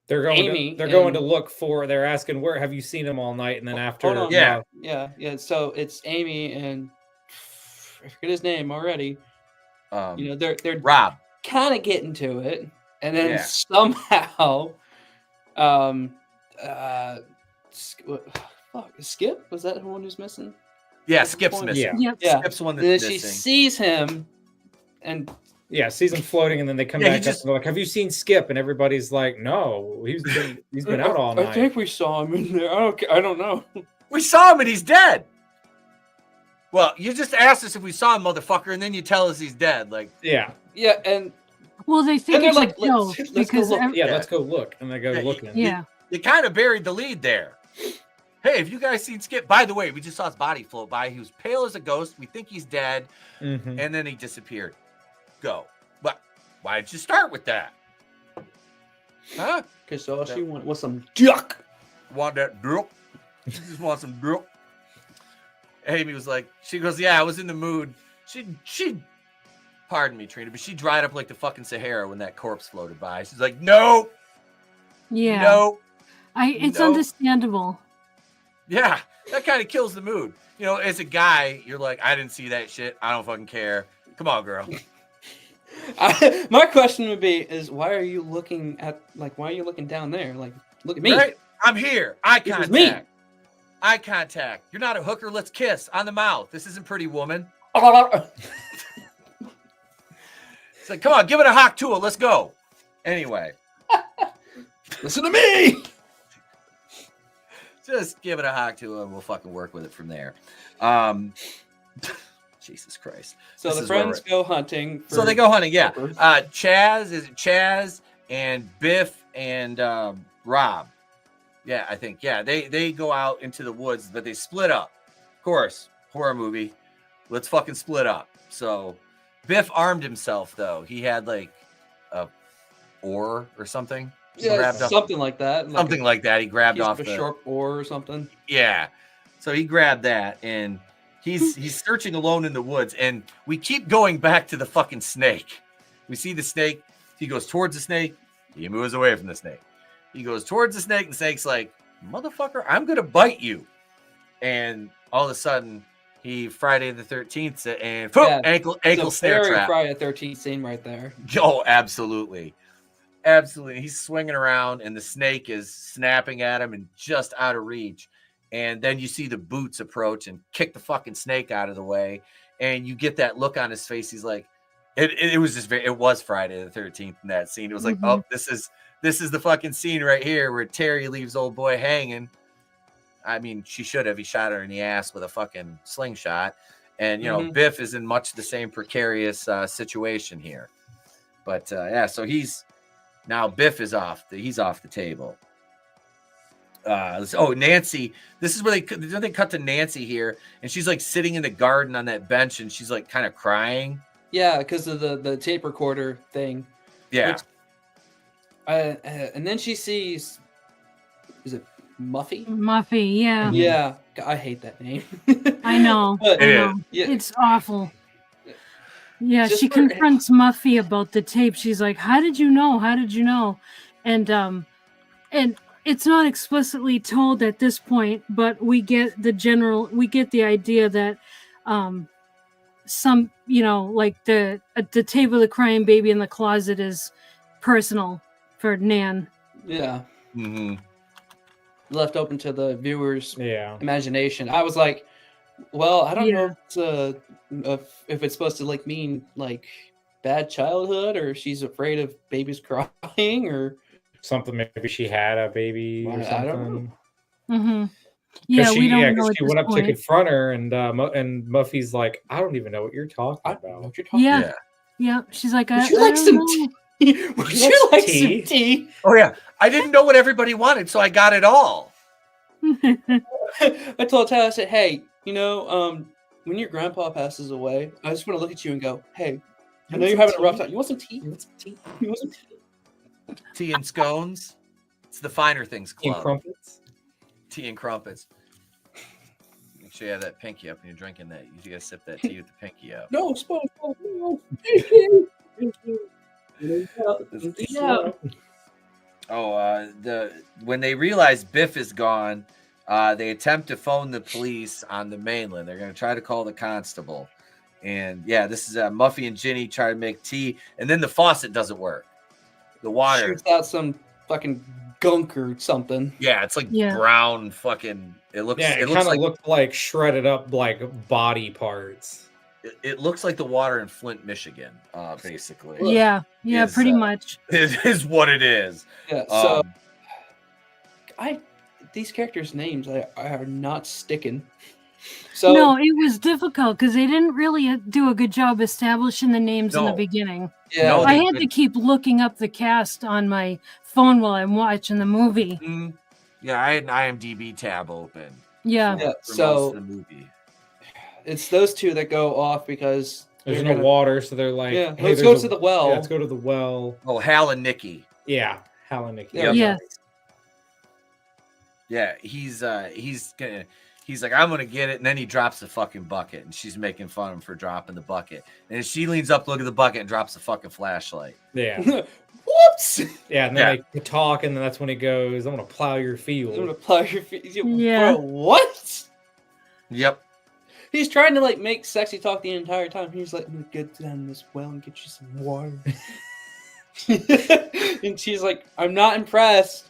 They're going to look for. They're asking, where have you seen him all night? And then after, Hold on. Yeah. So it's Amy and I forget his name already. They're Rob. kind of getting to it, and then Yeah. somehow, Skip, was that the one who's missing? Yeah, Skip's missing. Yeah. Yep. Yeah. Skip's one And then that's she missing. sees him, and Yeah, sees him floating, and then they come Yeah, he back up just- and they're like, "Have you seen Skip?" And everybody's like, "No, he's been out all night." I think we saw him in there. I don't know. We saw him and he's dead. Well, you just asked us if we saw him, motherfucker, and then you tell us he's dead. Like, Yeah, Yeah, and Well, they think they're it's like, a joke let's go because look. yeah. Yeah. Let's go look, and they go Yeah, looking. yeah. you kind of buried the lead there. Hey, have you guys seen Skip? By the way, we just saw his body float by. He was pale as a ghost. We think he's dead, Mhm. and then he disappeared. Go. But why did you start with that? Huh? Because all she wanted was some duck. Want that drip? You just want some drip? Amy was like, she goes, yeah, I was in the mood. She, pardon me, Trina, but she dried up like the fucking Sahara when that corpse floated by. She's like, no, Yeah. no. It's No. understandable. Yeah, that kind of kills the mood. As a guy, you're like, I didn't see that shit. I don't fucking care. Come on, girl. My question would be: why are you looking down there? Like, look at me. Right? I'm here. Eye It was me. contact. Eye contact. You're not a hooker. Let's kiss on the mouth. This isn't Pretty Woman. It's like, come on, give it a hawk tool. Let's go. Anyway, Listen to me. just give it a hawk tool and we'll fucking work with it from there. Jesus Christ. So This the is where friends go hunting. So they go hunting, yeah. Clippers. Chaz and Biff and Rob. Yeah, I think. Yeah, they go out into the woods, but they split up. Of course, horror movie. Let's fucking split up. So Biff armed himself, though. He had like a oar or something. He Yeah, grabbed off- something like that. something like that. He grabbed off a the sharp oar or something. yeah. So he grabbed that and he's searching alone in the woods, and we keep going back to the fucking snake. We see the snake. He goes towards the snake. He moves away from the snake. He goes towards the snake, and the snake's like, motherfucker, I'm gonna bite you. And all of a sudden, he Friday the 13th and Yeah, ankle It's a snare very trap. Friday the 13th scene right there. Oh, absolutely. Absolutely. He's swinging around and the snake is snapping at him and just out of reach. And then you see the boots approach and kick the fucking snake out of the way. And you get that look on his face. He's like, it was just it was Friday the 13th in that scene. It was like, oh, this is the fucking scene right here where Terry leaves old boy hanging. I mean, she should have. He shot her in the ass with a fucking slingshot. And, Biff is in much the same precarious situation here. But, yeah, so now Biff is he's off the table. Nancy. This is where they cut to Nancy here, and she's like sitting in the garden on that bench, and she's like kind of crying. Yeah, because of the tape recorder thing. Yeah. Which, and then she sees, is it Muffy? Muffy, yeah. Yeah, I hate that name. I know. But, I know. yeah. It's awful. Yeah, Just she confronts Muffy about the tape. She's like, "How did you know? How did you know?" And it's not explicitly told at this point, but we get the idea that some, like the tape of the crying baby in the closet is personal for Nan. Yeah. Mm-hmm. Left open to the viewer's imagination. I was like, well, I don't know if it's supposed to like mean like bad childhood, or she's afraid of babies crying, or something. Maybe she had a baby or something. I don't know. Mm-hmm. Yeah, she, we don't know. Because she went up point. to confront her, and Muffy's like, "I don't even know what you're talking about." What you're talking about. Yeah. She's like, "Would you like some tea? Would you like some tea?" Oh yeah, I didn't know what everybody wanted, so I got it all. I told Tyler, I said, "Hey, when your grandpa passes away, I just want to look at you and go, hey, I know you're having a rough time. You want some tea? You want some tea? You want some tea?" Tea and scones. It's the finer things club. Tea and crumpets. Tea and crumpets. Make sure you have that pinky up when you're drinking that. You gotta sip that tea with the pinky up. No, SpongeBob. No. When they realize Biff is gone, they attempt to phone the police on the mainland. They're gonna try to call the constable, and this is Muffy and Ginny try to make tea, and then the faucet doesn't work. The water shoots out some fucking gunk or something. Yeah, it's like brown fucking. It looks. Yeah, it looks kind of looked like shredded up like body parts. It looks like the water in Flint, Michigan, basically. Yeah, pretty much. It is what it is. Yeah. So, these characters' names are not sticking. So no, it was difficult because they didn't really do a good job establishing the names in the beginning. Yeah, I had to keep looking up the cast on my phone while I'm watching the movie. Mm-hmm. Yeah, I had an IMDb tab open. Yeah. For most of the movie. It's those two that go off because there's no water, so they're like, hey, let's go to the well. Yeah, let's go to the well. Oh, Hal and Nikki. Yeah, Hal and Nikki. Yep. Yes. Yeah, he's like, I'm gonna get it, and then he drops the fucking bucket, and she's making fun of him for dropping the bucket, and she leans up, look at the bucket, and drops the fucking flashlight. Yeah. Whoops. Yeah, and then they talk, and then that's when he goes, "I'm gonna plow your field." I'm gonna plow your field. Yeah. Bro, what? Yep. He's trying to like make sexy talk the entire time. He's like, "I'm gonna get down this well and get you some water." And she's like, "I'm not impressed."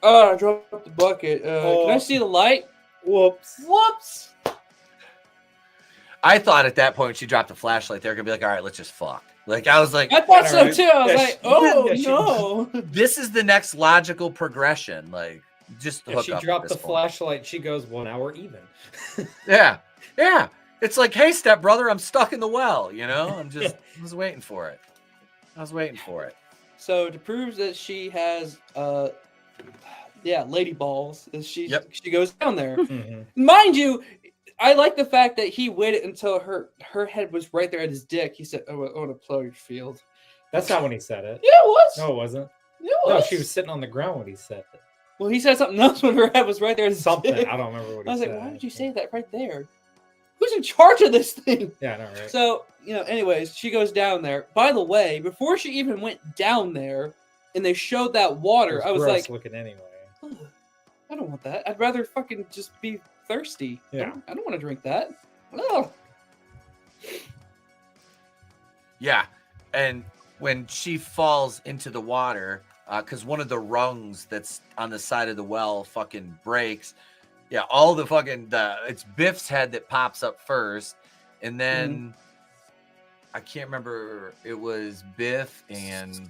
Oh, I dropped the bucket. Can I see the light? Whoops. Whoops. I thought at that point she dropped the flashlight. They're gonna be like, all right, let's just fuck. Like I was like, I thought so too. I was like, oh no. This is the next logical progression. Like just hook if she up dropped the point. flashlight, she goes 1 hour even. Yeah. It's like, hey, stepbrother, I'm stuck in the well. I was waiting for it. So to prove that she has lady balls, she goes down there. Mm-hmm. Mind you, I like the fact that he waited until her head was right there at his dick. He said, "Oh, I want to plow your field." That's not when he said it. Yeah, it was. No, it wasn't. Yeah, it was. No, she was sitting on the ground when he said it. Well, he said something else when her head was right there at his Something. dick. I don't remember what he I was said. like, why would you say that right there? Who's in charge of this thing? Yeah, I know, right? So, anyways, she goes down there. By the way, before she even went down there and they showed that water, I was gross like, looking anyway. "Ugh, I don't want that. I'd rather fucking just be thirsty. Yeah. I don't want to drink that. Oh. Yeah. And when she falls into the water, because one of the rungs that's on the side of the well fucking breaks. Yeah, all the fucking it's Biff's head that pops up first, and then I can't remember. It was Biff and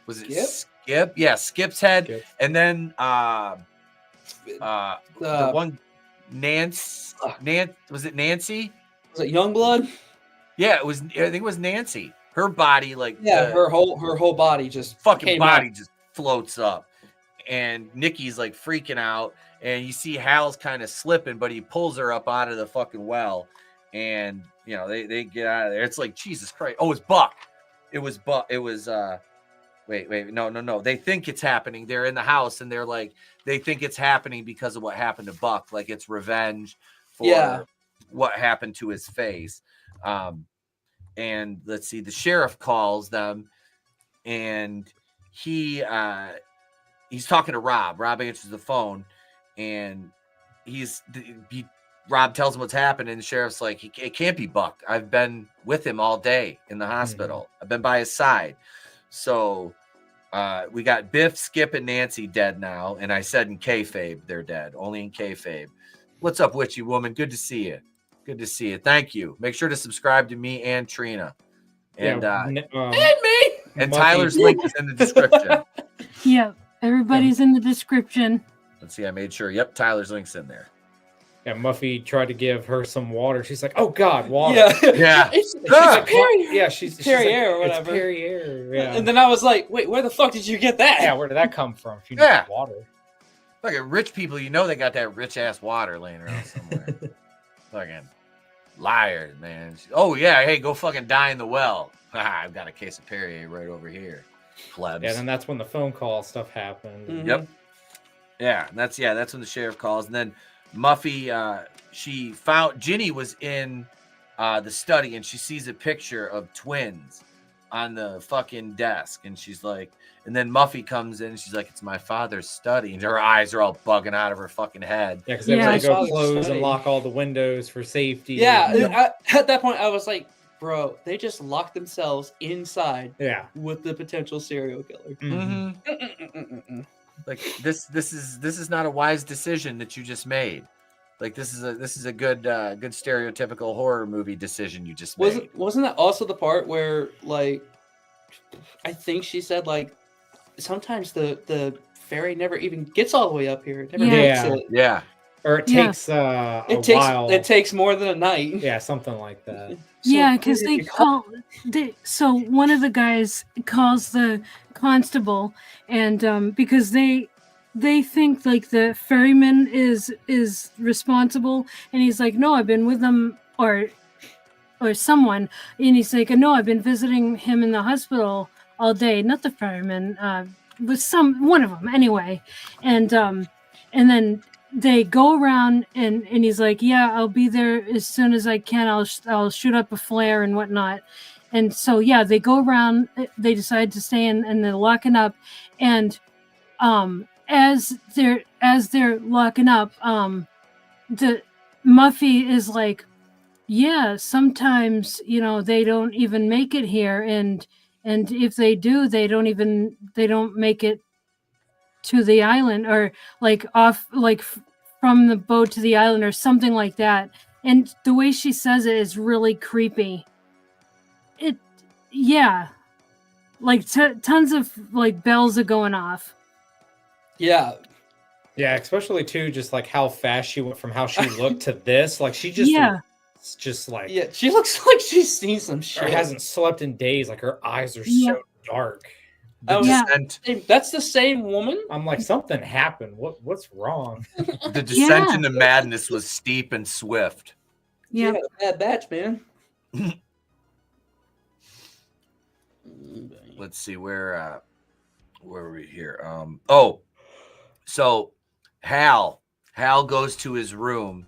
was it Skip? Yeah, Skip's head, Skip. and then the one Nancy. Was it Nancy? Was it Youngblood? Yeah, it was. I think it was Nancy. Her body, like her whole body just fucking came body out. just floats up, and Nikki's like freaking out, and you see Hal's kind of slipping, but he pulls her up out of the fucking well, and you know they get out of there. It's like Jesus Christ. Oh, it's Buck. It was Buck. It was wait, no. They think it's happening. They're in the house, and they're like they think it's happening because of what happened to Buck. Like it's revenge for what happened to his face. And let's see, the sheriff calls them, and he's talking to Rob. Rob answers the phone, and Rob tells him what's happened, and the sheriff's like, it can't be Buck. I've been with him all day in the hospital. I've been by his side. So we got Biff, Skip, and Nancy dead now, and I said in kayfabe they're dead, only in kayfabe. What's up, witchy woman? Good to see you. Good to see you. Thank you. Make sure to subscribe to me and Trina. And and me. and Tyler's link is in the description. Yep. Everybody's in the description. Let's see. I made sure. Yep. Tyler's link's in there. Yeah, Muffy tried to give her some water. She's like, "Oh God, water!" Yeah. She's like, Yeah, she's Perrier like, or whatever. It's Perrier. Yeah. And then I was like, "Wait, where the fuck did you get that?" Yeah, where did that come from? If you Yeah. need water. Look at rich people. You know they got that rich ass water laying around somewhere. Fucking liars, man. Oh yeah. Hey, go fucking die in the well. I've got a case of Perrier right over here. Plebs. Yeah, and that's when the phone call stuff happened. Mhm. Yep. Yeah, that's when the sheriff calls, and then Muffy, she found Ginny was in the study, and she sees a picture of twins on the fucking desk, and she's like, and then Muffy comes in, and she's like, "It's my father's study," and her eyes are all bugging out of her fucking head. Yeah, because they Yeah. want to go Father's close study. and lock all the windows for safety. Yeah, at that point, I was like, bro, they just locked themselves inside Yeah. with the potential serial killer. Mhm. Like this is not a wise decision that you just made. Like this is a good stereotypical horror movie decision you just made. Wasn't that also the part where, like, I think she said, like, sometimes the ferry never even gets all the way up here. It never Yeah. makes it. Yeah. Or it Yeah. takes a while. It takes more than a night. Yeah, something like that. So Yeah, because where they did you call. So one of the guys calls the constable, and because they think like the ferryman is responsible, and he's like, no, I've been with them or someone, and he's like, no, I've been visiting him in the hospital all day. Not the ferryman, was one of them anyway, and then they go around and he's like, yeah, I'll be there as soon as I can. I'll shoot up a flare and whatnot. And so, yeah, they go around, they decide to stay in, and they're locking up. And as they're locking up, the Muffy is like, yeah, sometimes, they don't even make it here. And if they do, they don't make it to the island, or like off, like from the boat to the island or something like that. And the way she says it is really creepy. Like tons of like bells are going off. Yeah. Yeah, especially too, just like how fast she went from how she looked to this. Like she just like Yeah, she looks like she's seen some or shit. hasn't slept in days. Like her eyes are Yeah. so dark. The Yeah. descent, That's the same woman? I'm like, something happened. What's wrong? the descent Yeah. into madness was steep and swift. Yeah. Yeah, bad batch, man. Let's see where are we here? So Hal goes to his room,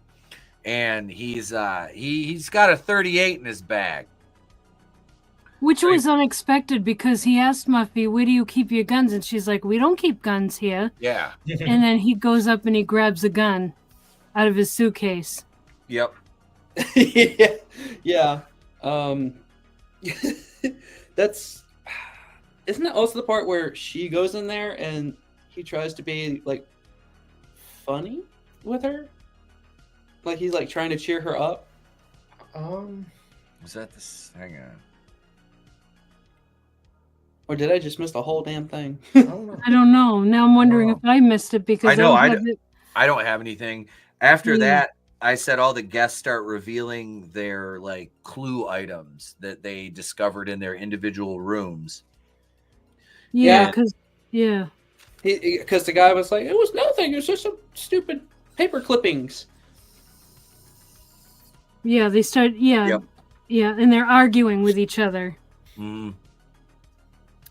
and he's got a 38 in his bag. Which was unexpected, because he asked Muffy, where do you keep your guns? And she's like, we don't keep guns here. Yeah. And then he goes up and he grabs a gun out of his suitcase. Yep. Yeah. That's isn't that also the part where she goes in there and he tries to be like funny with her? Like he's like trying to cheer her up? Was that this? Hang on. Or did I just miss the whole damn thing? I don't know. Now I'm wondering if I missed it, because I know, don't I have it. I don't have anything. After Yeah. that, I said all the guests start revealing their like clue items that they discovered in their individual rooms. Yeah, Yeah. because Because the guy was like, it was nothing. It was just some stupid paper clippings. Yeah, they start. Yeah, Yep. yeah, and they're arguing with each other. Mm.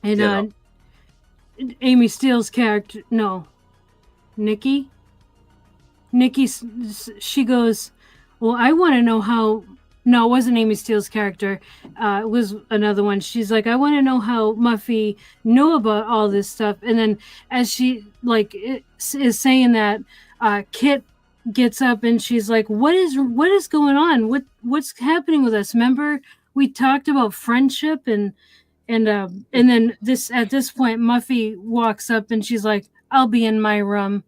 And Yeah. Amy Steele's character, no, Nikki, she goes, well, I want to know how. No, it wasn't Amy Steele's character. It was another one. She's like, I want to know how Muffy knew about all this stuff. And then as she is saying that, Kit gets up and she's like, what is going on? What's happening with us? Remember we talked about friendship and then at this point Muffy walks up and she's like, I'll be in my room.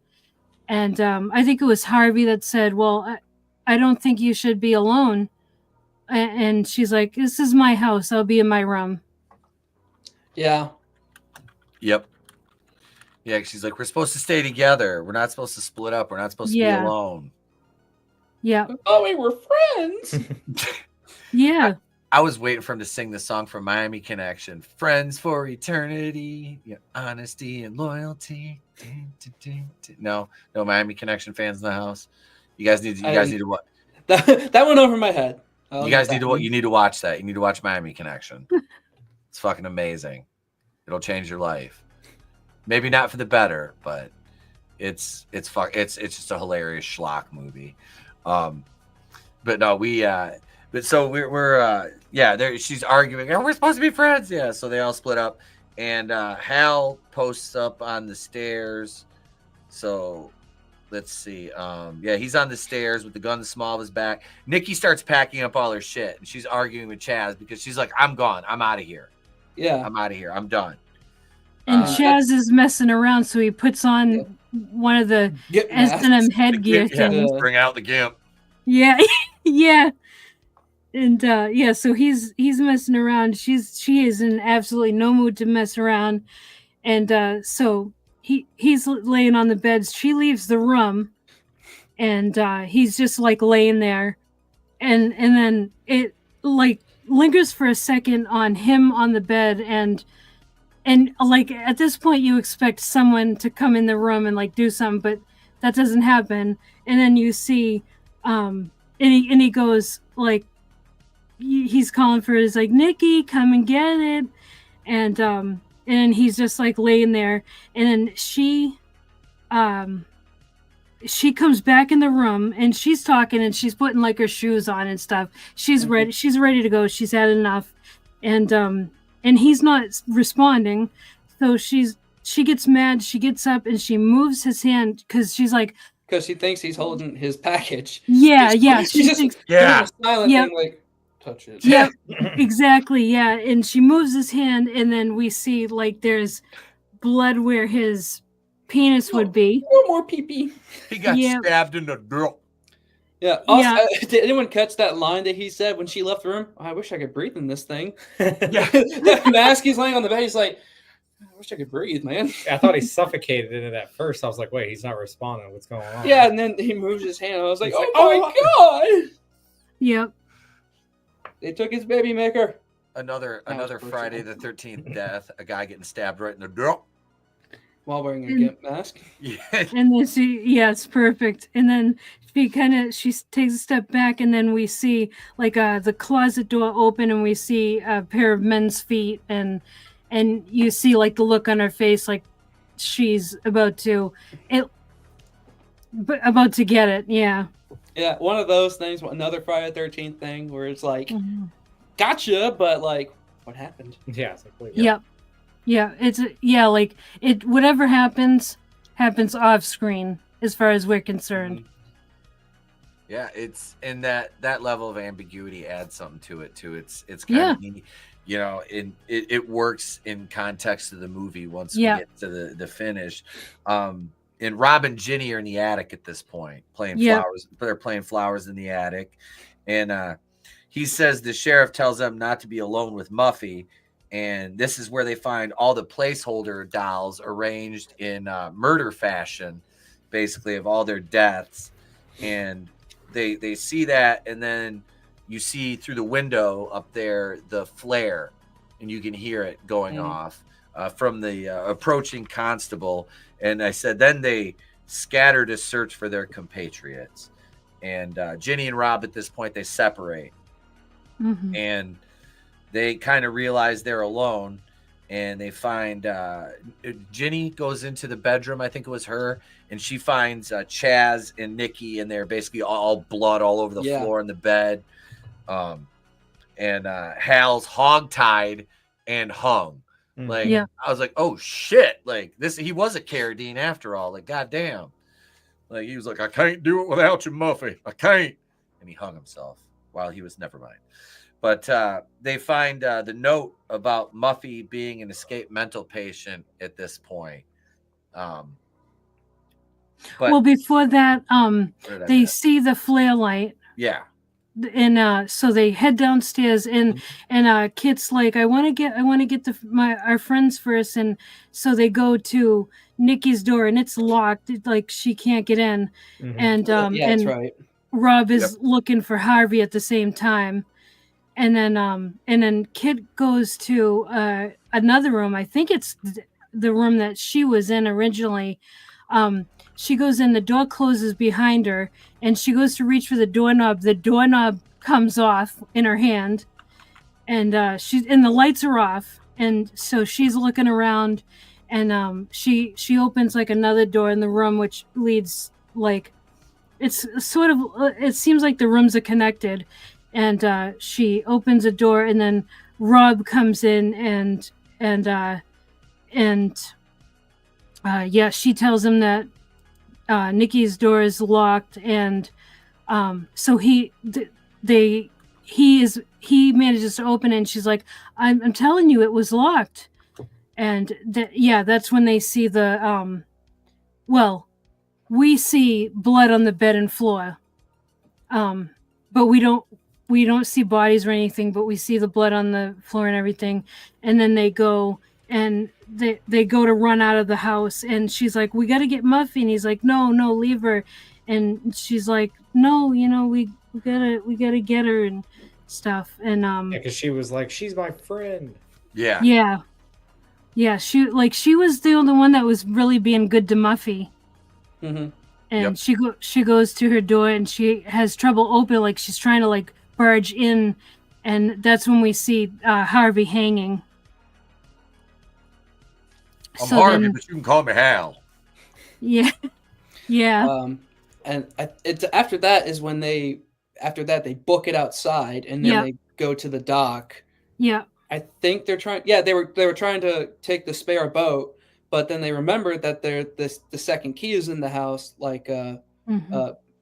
And I think it was Harvey that said, well, I don't think you should be alone. And she's like, this is my house. I'll be in my room. Yeah. Yep. Yeah, she's like, we're supposed to stay together. We're not supposed to split up. We're not supposed to be alone. Yeah. Oh, we were friends. Yeah. I was waiting for him to sing the song from Miami Connection. Friends for eternity, honesty and loyalty. No, Miami Connection fans in the house. You guys need to watch. That went over my head. You guys need to watch that. You need to watch Miami Connection. It's fucking amazing. It'll change your life. Maybe not for the better, but it's just a hilarious schlock movie. But no, she's arguing, oh, we're supposed to be friends. Yeah, so they all split up, and Hal posts up on the stairs. So let's see. He's on the stairs with the gun small of his back. Nikki starts packing up all her shit, and she's arguing with Chaz because she's like, I'm gone. I'm out of here. Yeah. I'm out of here. I'm done. And Chaz is messing around, so he puts on one of the S&M headgear things. Bring out the gimp. Yeah, yeah. And so he's messing around. She is in absolutely no mood to mess around. And so he's laying on the bed. She leaves the room, and he's just like laying there. And then it like lingers for a second on him on the bed, and like at this point you expect someone to come in the room and like do something, but that doesn't happen. And then you see and he goes like, he's calling for his like, Nikki, come and get it. And then he's just like laying there, and then she comes back in the room and she's talking and she's putting like her shoes on and stuff. She's ready to go. She's had enough. And he's not responding. So she gets mad. She gets up and she moves his hand because she's like, because she thinks he's holding his package. Yeah. She just doing a silent thing like, touch it. Yeah, exactly. Yeah. And she moves his hand, and then we see like there's blood where his penis would be. No more pee-pee. He got stabbed in the throat. Yeah. Also, did anyone catch that line that he said when she left the room? Oh, I wish I could breathe in this thing. That mask, he's laying on the bed. He's like, I wish I could breathe, man. I thought he suffocated in it at first. I was like, wait, he's not responding. What's going on? Yeah, and then he moves his hand. I was like, oh my God. Yep. They took his baby maker. Another Friday the 13th death. A guy getting stabbed right in the throat. While wearing a gimp mask. Yeah. And then it's perfect. And then she takes a step back, and then we see like the closet door open, and we see a pair of men's feet, and you see like the look on her face, like she's about to get it. Yeah. Yeah, one of those things, another Friday the 13th thing where it's like, gotcha, but like, what happened? Yeah. It's like, wait, Yep. Yeah, like it. Whatever happens off screen, as far as we're concerned. Yeah, it's and that level of ambiguity adds something to it too. It's kind of neat, it works in context of the movie once we get to the finish. And Rob and Ginny are in the attic at this point playing flowers. They're playing flowers in the attic, and he says the sheriff tells them not to be alone with Muffy. And this is where they find all the placeholder dolls arranged in murder fashion, basically, of all their deaths. And they see that, and then you see through the window up there the flare, and you can hear it going off. from the approaching constable. And I said, then they scatter to search for their compatriots. And Ginny and Rob, at this point, they separate. Mhm. And they kind of realize they're alone. And they find Ginny goes into the bedroom, I think it was her, and she finds Chaz and Nikki, and they're basically all blood all over the floor in the bed. And Hal's hogtied and hung. Like, I was like, oh shit! Like this, he was a Carradine after all. Like, goddamn! Like he was like, I can't do it without you, Muffy. I can't, and he hung himself while he was never mind. But they find the note about Muffy being an escaped mental patient at this point. But well, before that, they see the flare light. Yeah. And so they head downstairs, and Kit's like, I want to get our friends first, and so they go to Nikki's door, and it's locked, like she can't get in. And that's right. Rob is looking for Harvey at the same time. And then Kit goes to another room. I think it's the room that she was in originally. She goes in, the door closes behind her, and she goes to reach for the doorknob. The doorknob comes off in her hand, and the lights are off. And so she's looking around, and she opens like another door in the room, which leads like it's sort of. It seems like the rooms are connected. And she opens a door, and then Rob comes in, and she tells him that Nikki's door is locked, and so he manages to open it, and she's like, I'm telling you, it was locked. And that's when they see the we see blood on the bed and floor, but we don't see bodies or anything, but we see the blood on the floor and everything. And then they go and they go to run out of the house, and she's like, we got to get Muffy. And he's like, no, leave her. And she's like, no, we gotta get her and stuff. And because she was like, she's my friend. Yeah. She was the only one that was really being good to Muffy. Mm-hmm. And she goes to her door, and she has trouble opening, like she's trying to like barge in, and that's when we see Harvey hanging. I'm Harvey, but you can call me Hal. Yeah. And it's after that is when they book it outside, and then they go to the dock. Yeah. I think they're trying. Yeah, they were trying to take the spare boat, but then they remembered that the second key is in the house, like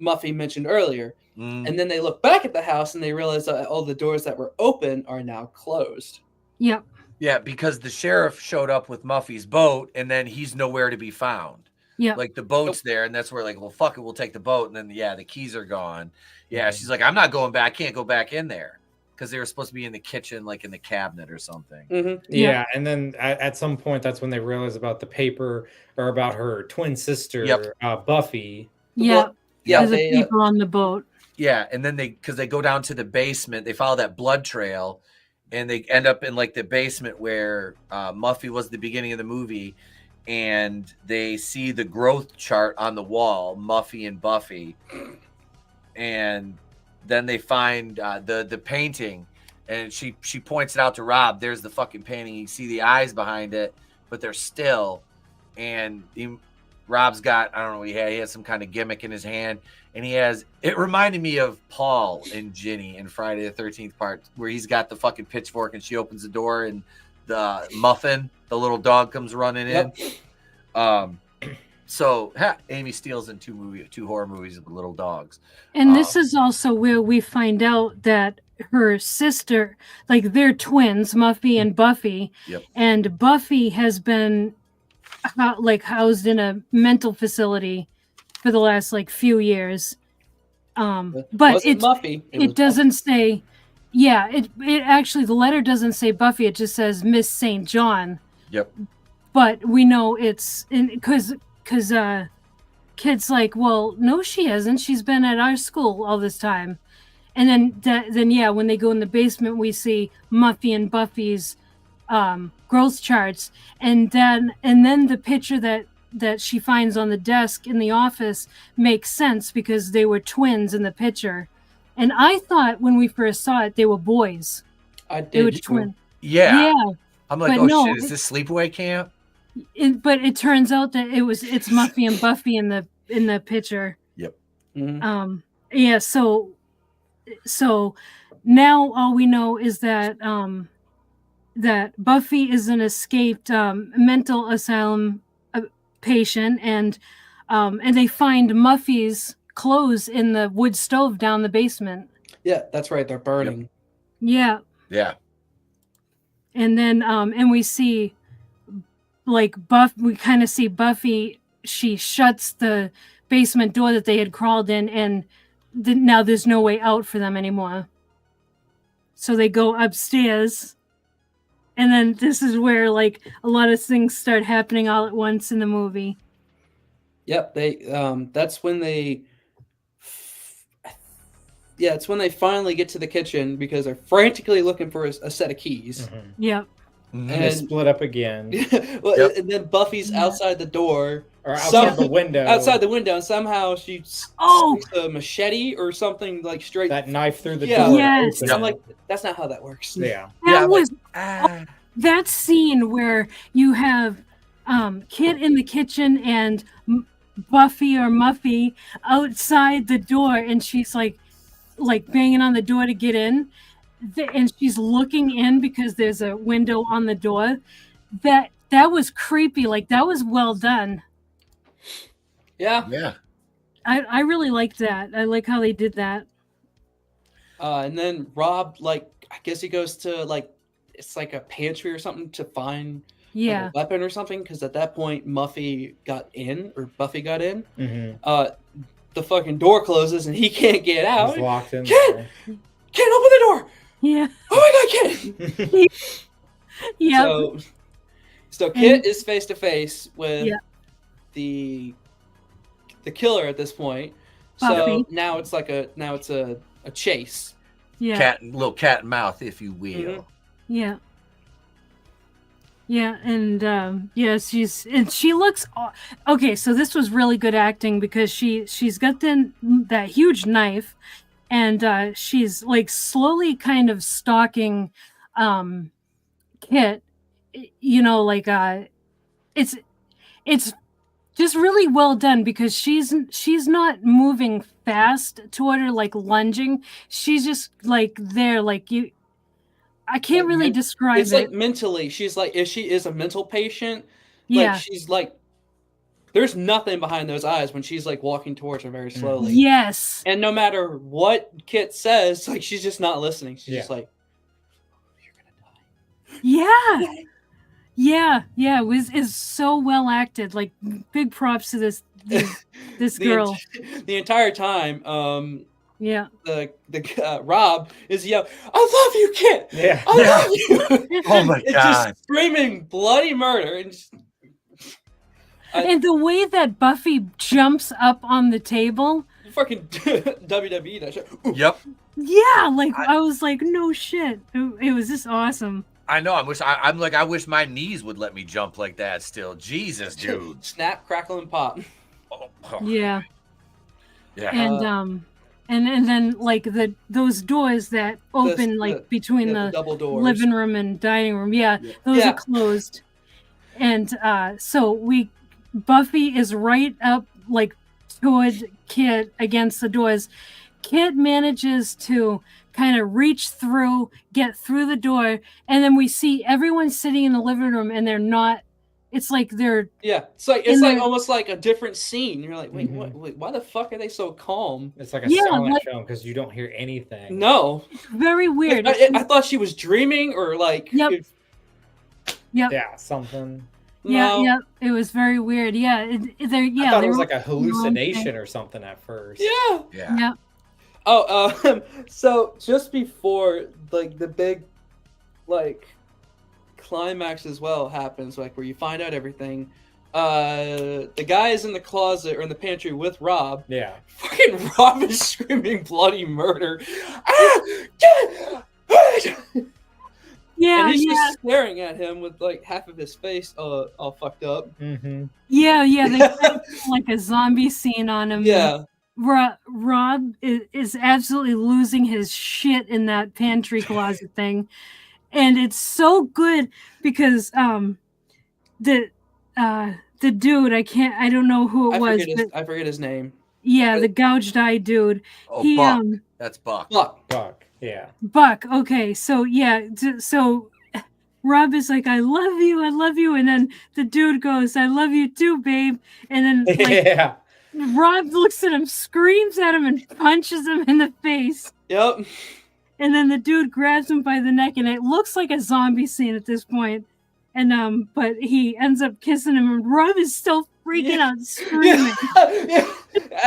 Muffy mentioned earlier. And then they look back at the house, and they realize that all the doors that were open are now closed. Yep. Yeah, because the sheriff showed up with Muffy's boat, and then he's nowhere to be found. Yeah. Like the boat's there, and that's where like, well, fuck it, we'll take the boat. And then the keys are gone. Yeah, she's like, I'm not going back. I can't go back in there. Because they were supposed to be in the kitchen, like in the cabinet or something. Mm-hmm. Yeah, and then at some point, that's when they realize about the paper, or about her twin sister, Buffy. Yeah, yeah. The people on the boat. Yeah, and then because they go down to the basement, they follow that blood trail, and they end up in like the basement where Muffy was at the beginning of the movie, and they see the growth chart on the wall, Muffy and Buffy, and then they find the painting, and she points it out to Rob. There's the fucking painting. You see the eyes behind it, but they're still. And Rob's got, I don't know, he has some kind of gimmick in his hand, and it reminded me of Paul and Ginny in Friday the 13th part, where he's got the fucking pitchfork, and she opens the door, and the Muffin, the little dog, comes running in. So Amy Steele's in two horror movies with little dogs. And this is also where we find out that her sister, like they're twins, Muffy and Buffy. Yep. And Buffy has been housed in a mental facility for the last few years. But Muffy. It doesn't say. Yeah, it actually, the letter doesn't say Buffy. It just says Miss St. John. Yep. But we know it's because Kid's like, well, no, she hasn't. She's been at our school all this time. And then when they go in the basement, we see Muffy and Buffy's growth charts, and then the picture that she finds on the desk in the office makes sense because they were twins in the picture. And I thought when we first saw it, they were boys. I They were did. twins. Yeah. Yeah. I'm like, But oh no, shit, is this sleepaway camp? But it turns out that it's Muffy and Buffy in the picture. Yep. Mhm. Yeah. So now all we know is that that Buffy is an escaped mental asylum patient, and they find Muffy's clothes in the wood stove down the basement. Yeah, that's right. They're burning. Yeah. Yeah. And then and we see like we kind of see Buffy, she shuts the basement door that they had crawled in, and now there's no way out for them anymore. So they go upstairs, and then this is where like a lot of things start happening all at once in the movie. Yep, they that's when they it's when they finally get to the kitchen because they're frantically looking for a set of keys. Yep. Mhm. And they split up again. Well, Yep. and then Buffy's outside the door. Or outside the window. Outside the window, and somehow she Oh! sticks a machete or something like straight. That knife through the Yeah. door. Yes. open I'm it. like, that's not how that works. Yeah. That Yeah, was Ah. that scene where you have Kit in the kitchen and Buffy or Muffy outside the door, and she's like banging on the door to get in, and she's looking in because there's a window on the door. That was creepy. Like, that was well done. Yeah. Yeah. I really liked that. I like how they did that. And then Rob, like, I guess he goes to like it's like a pantry or something to find Yeah. like, a weapon or something, because at that point Buffy got in. Mm-hmm. The fucking door closes and he can't get out. He's locked in Kid! there. Can't open the door. Yeah. Oh my god, Kid! Yeah. So Kit is face to face with Yeah. the killer at this point. Buffy. So now it's like a chase. Yeah. Little cat and mouth, if you will. Mhm. Yeah. Yeah, and she looks okay. So this was really good acting because she's got that huge knife, and she's like slowly kind of stalking Kit. You know, like it's just really well done because she's not moving fast toward her, like lunging. She's just like there, like you. I can't really describe It's it. like mentally, she's like, if she is a mental patient, Yeah. like she's like, there's nothing behind those eyes when she's like walking towards her very slowly. Yes. And no matter what Kit says, like she's just not listening. She's just like, you're gonna die. Yeah. Yeah. Yeah. It's so well acted. Like, big props to this girl. The entire time, Yeah. the Rob is yelling, "I love you, Kit! Yeah. I love you!" Oh my It's god. just screaming bloody murder, and just, And the way that Buffy jumps up on the table. fucking WWE that shit. Ooh. Yep. Yeah. Like, I was like, no shit. It was just awesome. I know. I wish my knees would let me jump like that still. Jesus, dude. Snap, crackle, and pop. Oh, Yeah. yeah. And then like those doors that open between the double doors. living room and dining room, those Yeah. are closed. And so Buffy is right up like toward Kit against the doors. Kit manages to kind of reach through, get through the door, and then we see everyone sitting in the living room, and they're not. It's like they're It's like almost like a different scene. You're like, wait, what? Wait, why the fuck are they so calm? It's like a silent film because you don't hear anything. No, very weird. I thought she was dreaming or like. Yep. Yeah, something. Yeah, it was very weird. Yeah, I thought it was like a hallucination or something at first. Yeah. Yeah. Oh, so just before like the big, like, climax as well happens, like where you find out everything. The guy is in the closet or in the pantry with Rob. Yeah. Fucking Rob is screaming bloody murder. Ah, get it! Yeah, and he's yeah, just staring at him with like half of his face all fucked up. Mm-hmm. yeah. They have like a zombie scene on him. Yeah. Rob is absolutely losing his shit in that pantry closet thing, and it's so good because the dude, I don't know who it was, but I forget his name. yeah, the gouged eye dude. Oh, He Buck. That's Buck. Buck. Yeah. Buck. Okay, so yeah, so Rob is like, I love you, and then the dude goes, I love you too, babe, and then like Yeah. Rob looks at him, screams at him, and punches him in the face. Yep. And then the dude grabs him by the neck, and it looks like a zombie scene at this point. And but he ends up kissing him, and Rob is still freaking out, screaming. Yeah.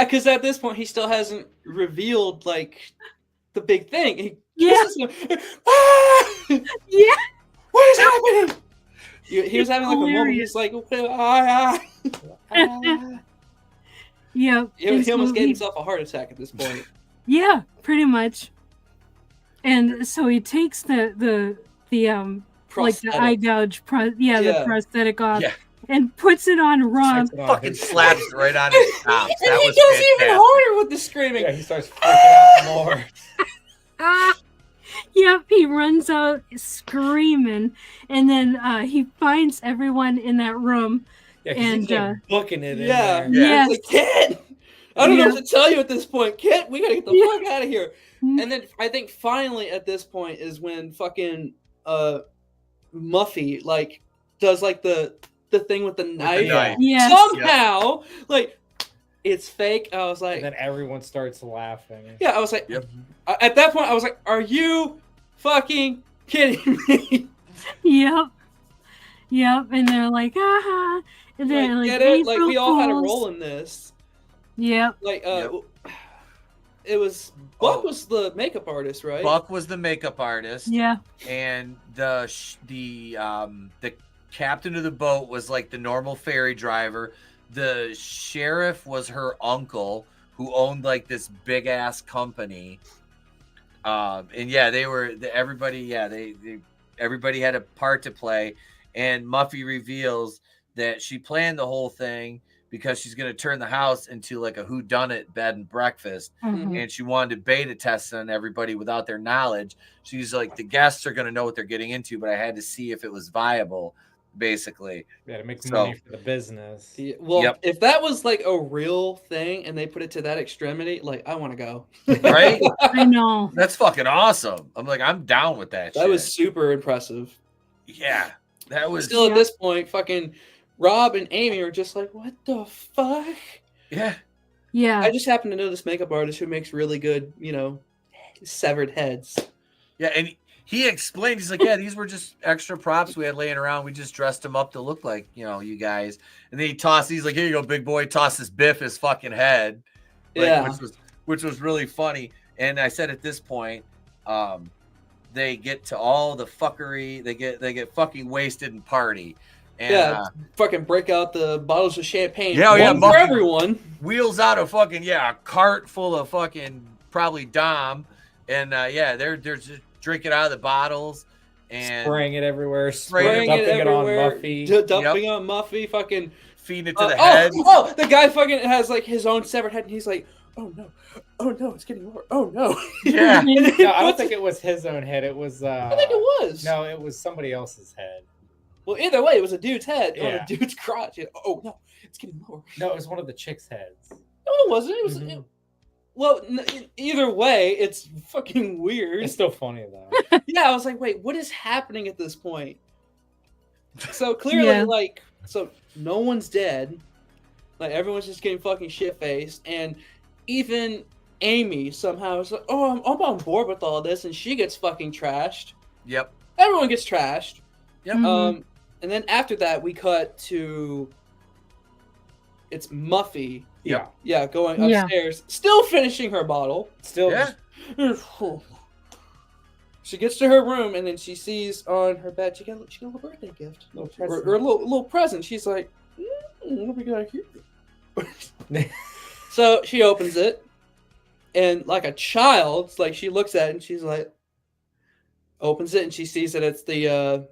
Because at this point he still hasn't revealed like the big thing. He kisses him. Ah! Yeah. What is happening? He was having like a moment. Hilarious. He's like, Yeah. He almost gave himself a heart attack at this point. Yeah, pretty much. And so he takes the like the eye gouge, the prosthetic off, and puts it on Rob. Fucking slaps it right on his chops. And That he was goes fantastic. even harder with the screaming. Yeah, he starts freaking out more. Yep, he runs out screaming, and then he finds everyone in that room. Yeah, 'cause he's like booking it in Yeah. there. Yes. Like, Kid, I don't know what to tell you at this point. Kid, we gotta get the fuck out of here. And then I think finally at this point is when fucking Muffy like does like the thing with the knife. Yes. Somehow, like it's fake. I was like, And then everyone starts laughing. yeah, I was like, at that point, I was like, are you fucking kidding me? Yep, and they're like, ah, and then like, get it? Like April we all had a Fools. role in this. Yep. Like it was Buck was the makeup artist, right? Buck was the makeup artist. Yeah. And the captain of the boat was like the normal ferry driver. The sheriff was her uncle who owned like this big ass company. And yeah, everybody had a part to play. And Muffy reveals that she planned the whole thing because she's going to turn the house into like a whodunit bed and breakfast. Mm-hmm. And she wanted to beta test on everybody without their knowledge. She's like, the guests are going to know what they're getting into, but I had to see if it was viable, basically. Yeah, to make money for the business. Yeah, well, if that was like a real thing and they put it to that extremity, like I want to go. Right? I know. That's fucking awesome. I'm like, I'm down with that shit. That was super impressive. Yeah. That was still at this point, fucking Rob and Amy are just like, what the fuck? Yeah. Yeah. I just happen to know this makeup artist who makes really good, severed heads. Yeah, and he explained, he's like, yeah, these were just extra props we had laying around. We just dressed them up to look like, you guys. And then he's like, here you go, big boy. Tosses Biff his fucking head. Like, which was really funny. And I said at this point, they get to all the fuckery. They get fucking wasted and party. And, fucking break out the bottles of champagne. One for everyone. Wheels out a fucking a cart full of fucking probably Dom, and they're just drinking out of the bottles and spraying it everywhere, dumping it on Muffy, dumping on Muffy, fucking feeding it to the head. Oh, the guy fucking has like his own severed head, and he's like, oh no, it's getting lower. Oh no. Yeah. No, I don't think it was his own head. It was. I think it was. No, it was somebody else's head. Well, either way, it was a dude's head on a dude's crotch. Oh no, it's getting lower. No, it was one of the chicks' heads. No, it wasn't. It was. Well, either way, it's fucking weird. It's still funny though. Yeah, I was like, wait, what is happening at this point? So clearly, so no one's dead. Like everyone's just getting fucking shit faced, and even Amy somehow is like, oh, I'm on board with all this, and she gets fucking trashed. Yep. Everyone gets trashed. Yep. And then after that, we cut to it's Muffy. Yeah. Yeah, going upstairs, still finishing her bottle. Still. Yeah. She gets to her room, and then she sees on her bed she got a little birthday gift, or a little present. She's like, what do we got here? So she opens it, and like a child, like she looks at it, and she's like, opens it and she sees that it's the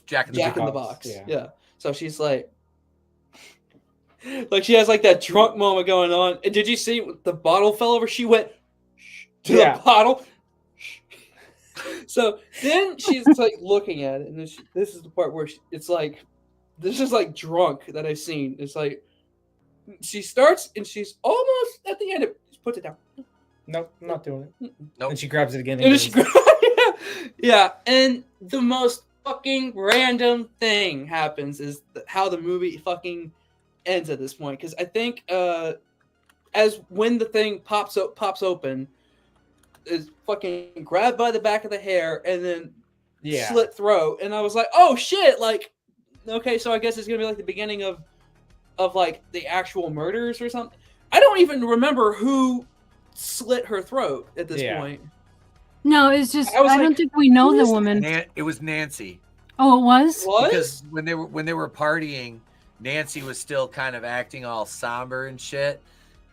Jack in Jack in the Box, Box. yeah. Yeah. So she's like she has like that drunk moment going on. And did you see the bottle fell over? She went to the bottle. So then she's like looking at it, and this is the part where it's like, this is like drunk that I've seen. It's like she starts and she's almost at the end. She puts it down. Nope, I'm not doing it. Nope. And she grabs it again. And then she yeah, and the most fucking random thing happens is how the movie fucking ends at this point. Because I think as when the thing pops open, is fucking grabbed by the back of the hair and then slit throat, and I was like, oh shit, like, okay, so I guess it's gonna be like the beginning of like the actual murders or something. I don't even remember who slit her throat at this point. No, it's just I like, don't think we know who the is woman. It was Nancy. Oh, it was? Because when they were partying, Nancy was still kind of acting all somber and shit.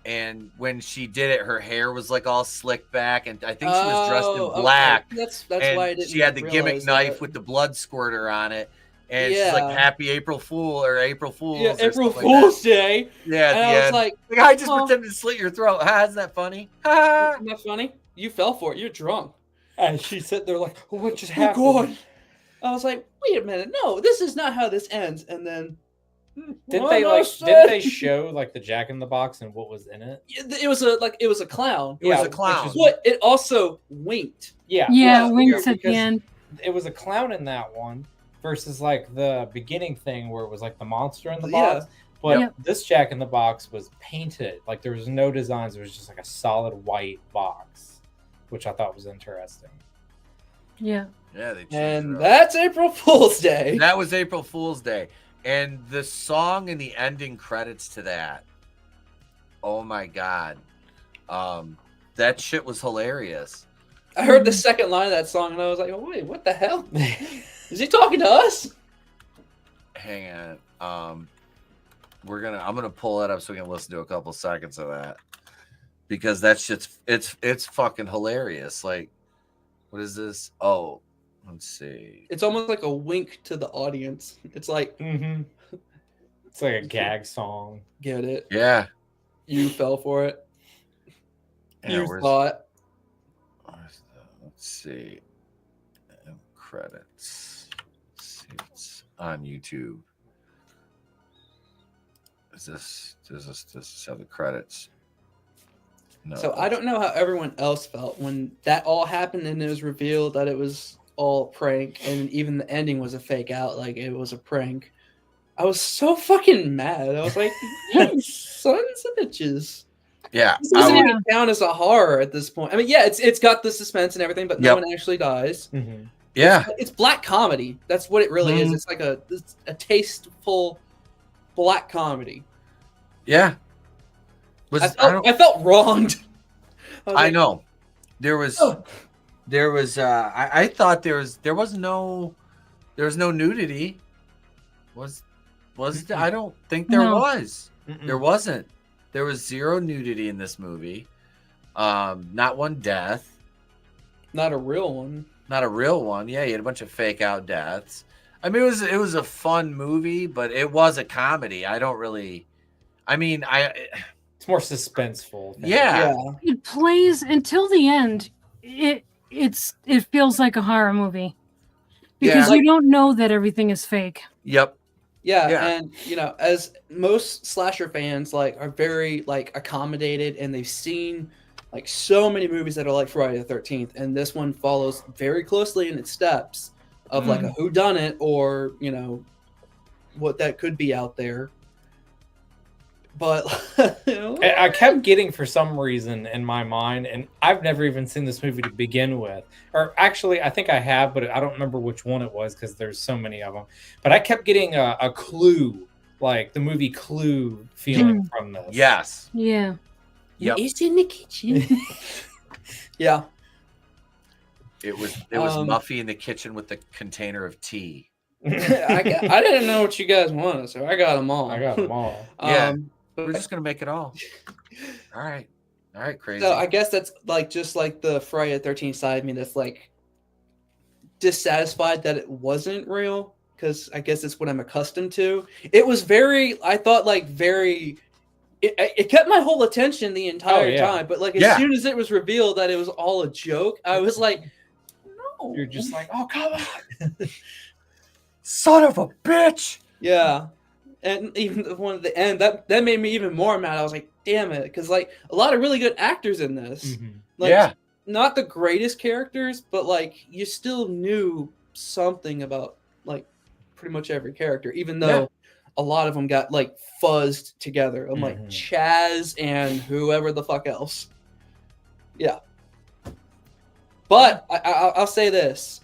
And when she did it, her hair was like all slicked back, and I think she was dressed in black. Okay. That's and why I didn't she had the gimmick knife that. with the blood squirter on it, and she's like "Happy April Fool" or "April Fools." Yeah, or April something Fool's like Day. Yeah, and at I the was end. like, I just pretended to slit your throat. Ha, isn't that funny? Ha! Isn't that funny? You fell for it. You're drunk. And she's sitting there like, what just Oh happened? God. I was like, wait a minute, no, this is not how this ends. And then Didn't they show like the Jack in the Box and what was in it? it was a clown. It was a clown. But it also winked. Yeah. Yeah, well, winks weird at the end. It was a clown in that one versus like the beginning thing where it was like the monster in the Yeah. box. But this Jack in the Box was painted. Like there was no designs. It was just like a solid white box, which I thought was interesting. Yeah. Yeah, they changed And it up. that's April Fool's Day. That was April Fool's Day. And the song and the ending credits to that, oh my God. That shit was hilarious. I heard the second line of that song and I was like, oh, wait, what the hell? Is he talking to us? Hang on. I'm gonna pull that up so we can listen to a couple seconds of that. Because that shit's it's fucking hilarious. Like, what is this? Oh, let's see. It's almost like a wink to the audience. It's like, It's like a gag song. get it? Yeah. You fell for it. Yeah, You thought. Let's see. Credits. Let's see, it's on YouTube. Does this have the credits? No. So I don't know how everyone else felt when that all happened and it was revealed that it was all prank and even the ending was a fake out, like it was a prank. I was so fucking mad. I was like, you sons of bitches. Yeah. This doesn't even count as a horror at this point. I mean, yeah, it's got the suspense and everything, but no one actually dies. Yeah. It's black comedy. That's what it really is. It's like a tasteful black comedy. Yeah. I felt wronged. I know. There was I thought there was no nudity. Was there? I don't think there was. There wasn't. There was zero nudity in this movie. Not one death. Not a real one. Not a real one. Yeah, you had a bunch of fake out deaths. I mean, it was a fun movie, but it was a comedy. I don't really. I mean, It's more suspenseful. Yeah. It plays until the end. It feels like a horror movie because you don't know that everything is fake. Yep. Yeah, and as most slasher fans are very accommodated, and they've seen so many movies that are like Friday the 13th, and this one follows very closely in its steps of a whodunit or what that could be out there. But I kept getting, for some reason in my mind, and I've never even seen this movie to begin with, or actually I think I have, but I don't remember which one it was because there's so many of them. But I kept getting a Clue, like the movie Clue feeling from this. Yes. Yeah. Yep. It's in the kitchen. Yeah. It was Muffy in the kitchen with the container of tea. I didn't know what you guys wanted, so I got them all. Yeah. We're just gonna make it all. All right, crazy. So I guess that's just like the Friday the 13th side of me that's dissatisfied that it wasn't real, because I guess it's what I'm accustomed to. It was very, I thought, like, very, it kept my whole attention the entire time, but like as soon as it was revealed that it was all a joke, I was like, no. You're just like, oh, come on. Son of a bitch. Yeah. And even the one at the end, that made me even more mad. I was like, damn it. Because, like, a lot of really good actors in this. Like, not the greatest characters, but, like, you still knew something about, like, pretty much every character, even though a lot of them got, like, fuzzed together. I'm like, Chaz and whoever the fuck else. Yeah. But I'll say this.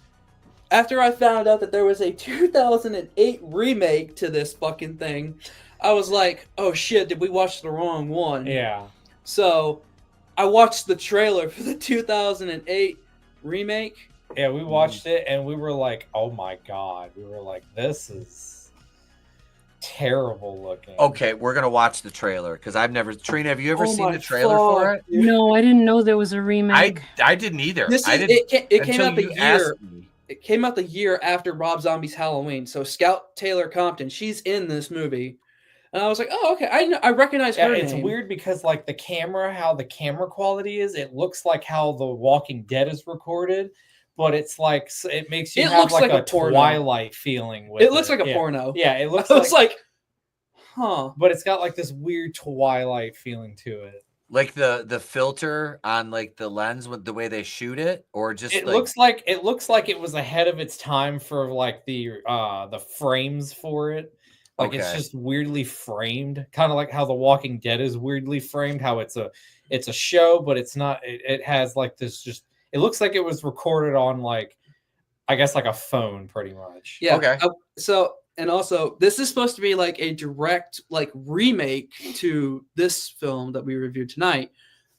After I found out that there was a 2008 remake to this fucking thing, I was like, oh shit, did we watch the wrong one? Yeah. So I watched the trailer for the 2008 remake. Yeah, we watched it and we were like, oh my God. We were like, this is terrible looking. Okay, we're going to watch the trailer because I've never... Trina, have you ever seen the trailer fuck. for it? No, I didn't know there was a remake. I didn't either. It came out the you year. asked me. It came out the year after Rob Zombie's Halloween. So Scout Taylor Compton, she's in this movie. And I was like, oh, okay. I recognize her It's name. weird because, like, the camera, how the camera quality is, it looks like how The Walking Dead is recorded, but it's like, it makes you have like a Twilight feeling with it. It looks like a porno. Yeah, it looks like, huh. But it's got like this weird Twilight feeling to it. Like the filter on like the lens with the way they shoot it, or just it looks like it was ahead of its time for like the frames for it. Like it's just weirdly framed, kind of like how The Walking Dead is weirdly framed. How it's a show, but it's not. It has like this. Just it looks like it was recorded on like, I guess like a phone, pretty much. Yeah. Okay. So and also this is supposed to be like a direct like remake to this film that we reviewed tonight,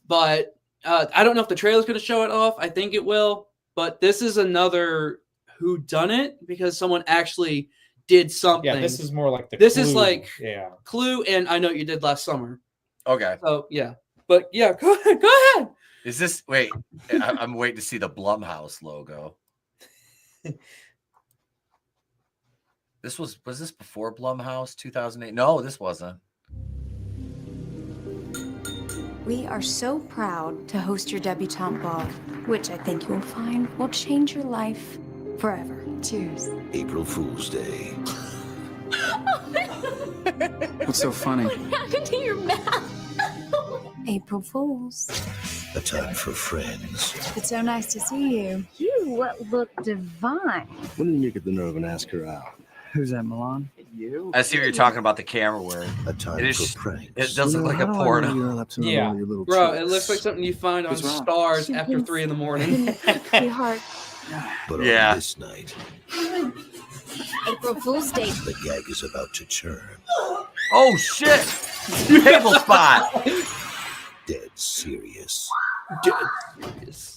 but I don't know if the trailer is going to show it off. I think it will, but this is another whodunit because someone actually did something. Yeah, this is more like the. This Clue. is like Clue, and I Know What You Did Last Summer. Okay. So yeah, but yeah, go ahead. Is this wait? I'm waiting to see the Blumhouse logo. Was this before Blumhouse 2008? No, this wasn't. We are so proud to host your debutante ball, which I think you'll find will change your life forever. Cheers. April Fool's Day. What's so funny? What happened to your mouth? April Fools. A time for friends. It's so nice to see you. You look divine. When did you get the nerve and ask her out? Who's that, Milan? You? I see what you're talking about. The camera work. A time for pranks. It does look like a porno. Yeah, bro, it looks like something you find on Stars after 3 in the morning. Sweetheart. But on this night, April Fool's Day. the gag is about to turn. Oh shit! Table spot. Dead serious.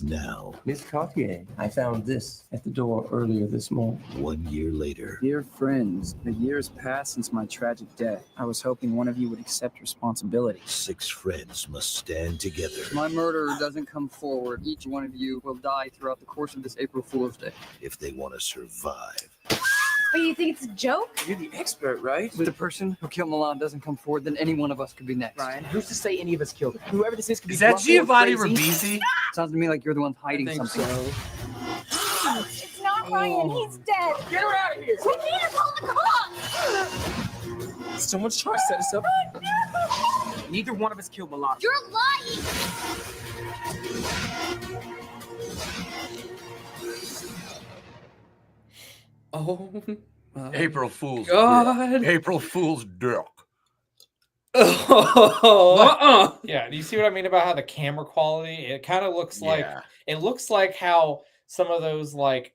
Now, Miss Cartier, I found this at the door earlier this morning. 1 year later, Dear friends, the years passed since my tragic death. I was hoping one of you would accept responsibility. 6 friends must stand together. If my murderer doesn't come forward, each one of you will die throughout the course of this April Fool's Day. if they want to survive. But you think it's a joke? You're the expert, right? If the person who killed Milan doesn't come forward, then any one of us could be next. Ryan, who's to say any of us killed him? Whoever this is could be Is that drunk or Giovanni crazy. Ribisi? Sounds to me like you're the one hiding I think something. so. It's not Ryan. He's dead. Get her out of here! We need to call the cops. Someone's trying to set us up. Neither one of us killed Milan. You're lying. Oh, April Fool's. God. April Fool's dick. Yeah, do you see what I mean about how the camera quality? It kind of looks like it looks like how some of those like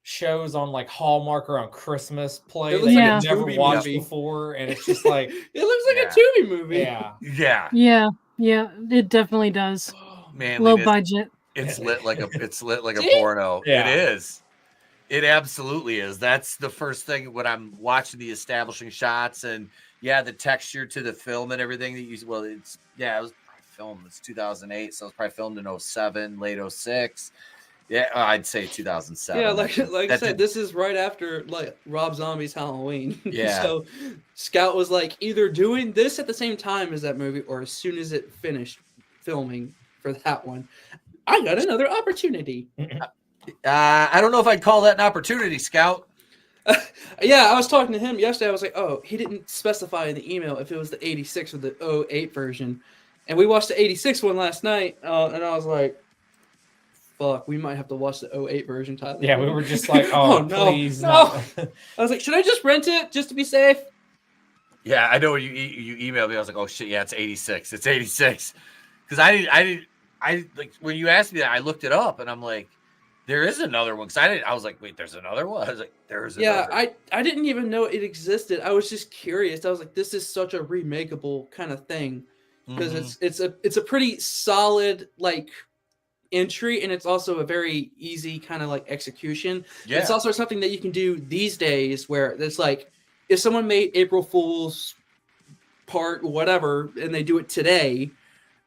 shows on like Hallmark or on Christmas play It that looks like a you've never Tubi watched movie. before, and it's just like It looks like a Tubi movie. yeah. Yeah, Yeah, it definitely does. man. Low it is- budget. It's lit like a See? porno. Yeah. It is. It absolutely is. That's the first thing when I'm watching the establishing shots and the texture to the film and everything that you it was probably filmed. It's 2008, so it's probably filmed in 07, late 06. Yeah, I'd say 2007. Yeah, like I That said, did- this is right after like Rob Zombie's Halloween. Yeah. So Scout was like either doing this at the same time as that movie or as soon as it finished filming for that one. I got another opportunity. I don't know if I'd call that an opportunity, Scout. Yeah, I was talking to him yesterday. I was like, oh, he didn't specify in the email if it was the 86 or the 08 version. And we watched the 86 one last night, and I was like, fuck, we might have to watch the 08 version, Tyler. Yeah, we were just like, oh, no, please. no. I was like, should I just rent it just to be safe? Yeah, I know you emailed me. I was like, oh shit, yeah, it's 86. It's 86. Because I like when you asked me that, I looked it up and I'm like, there is another one. Because I was like, wait, there's another one. I was like, there's another. Yeah, I didn't even know it existed. I was just curious. I was like, this is such a remakeable kind of thing because it's a pretty solid like entry, and it's also a very easy kind of like execution. Yeah. It's also something that you can do these days where it's like if someone made April Fool's part whatever and they do it today,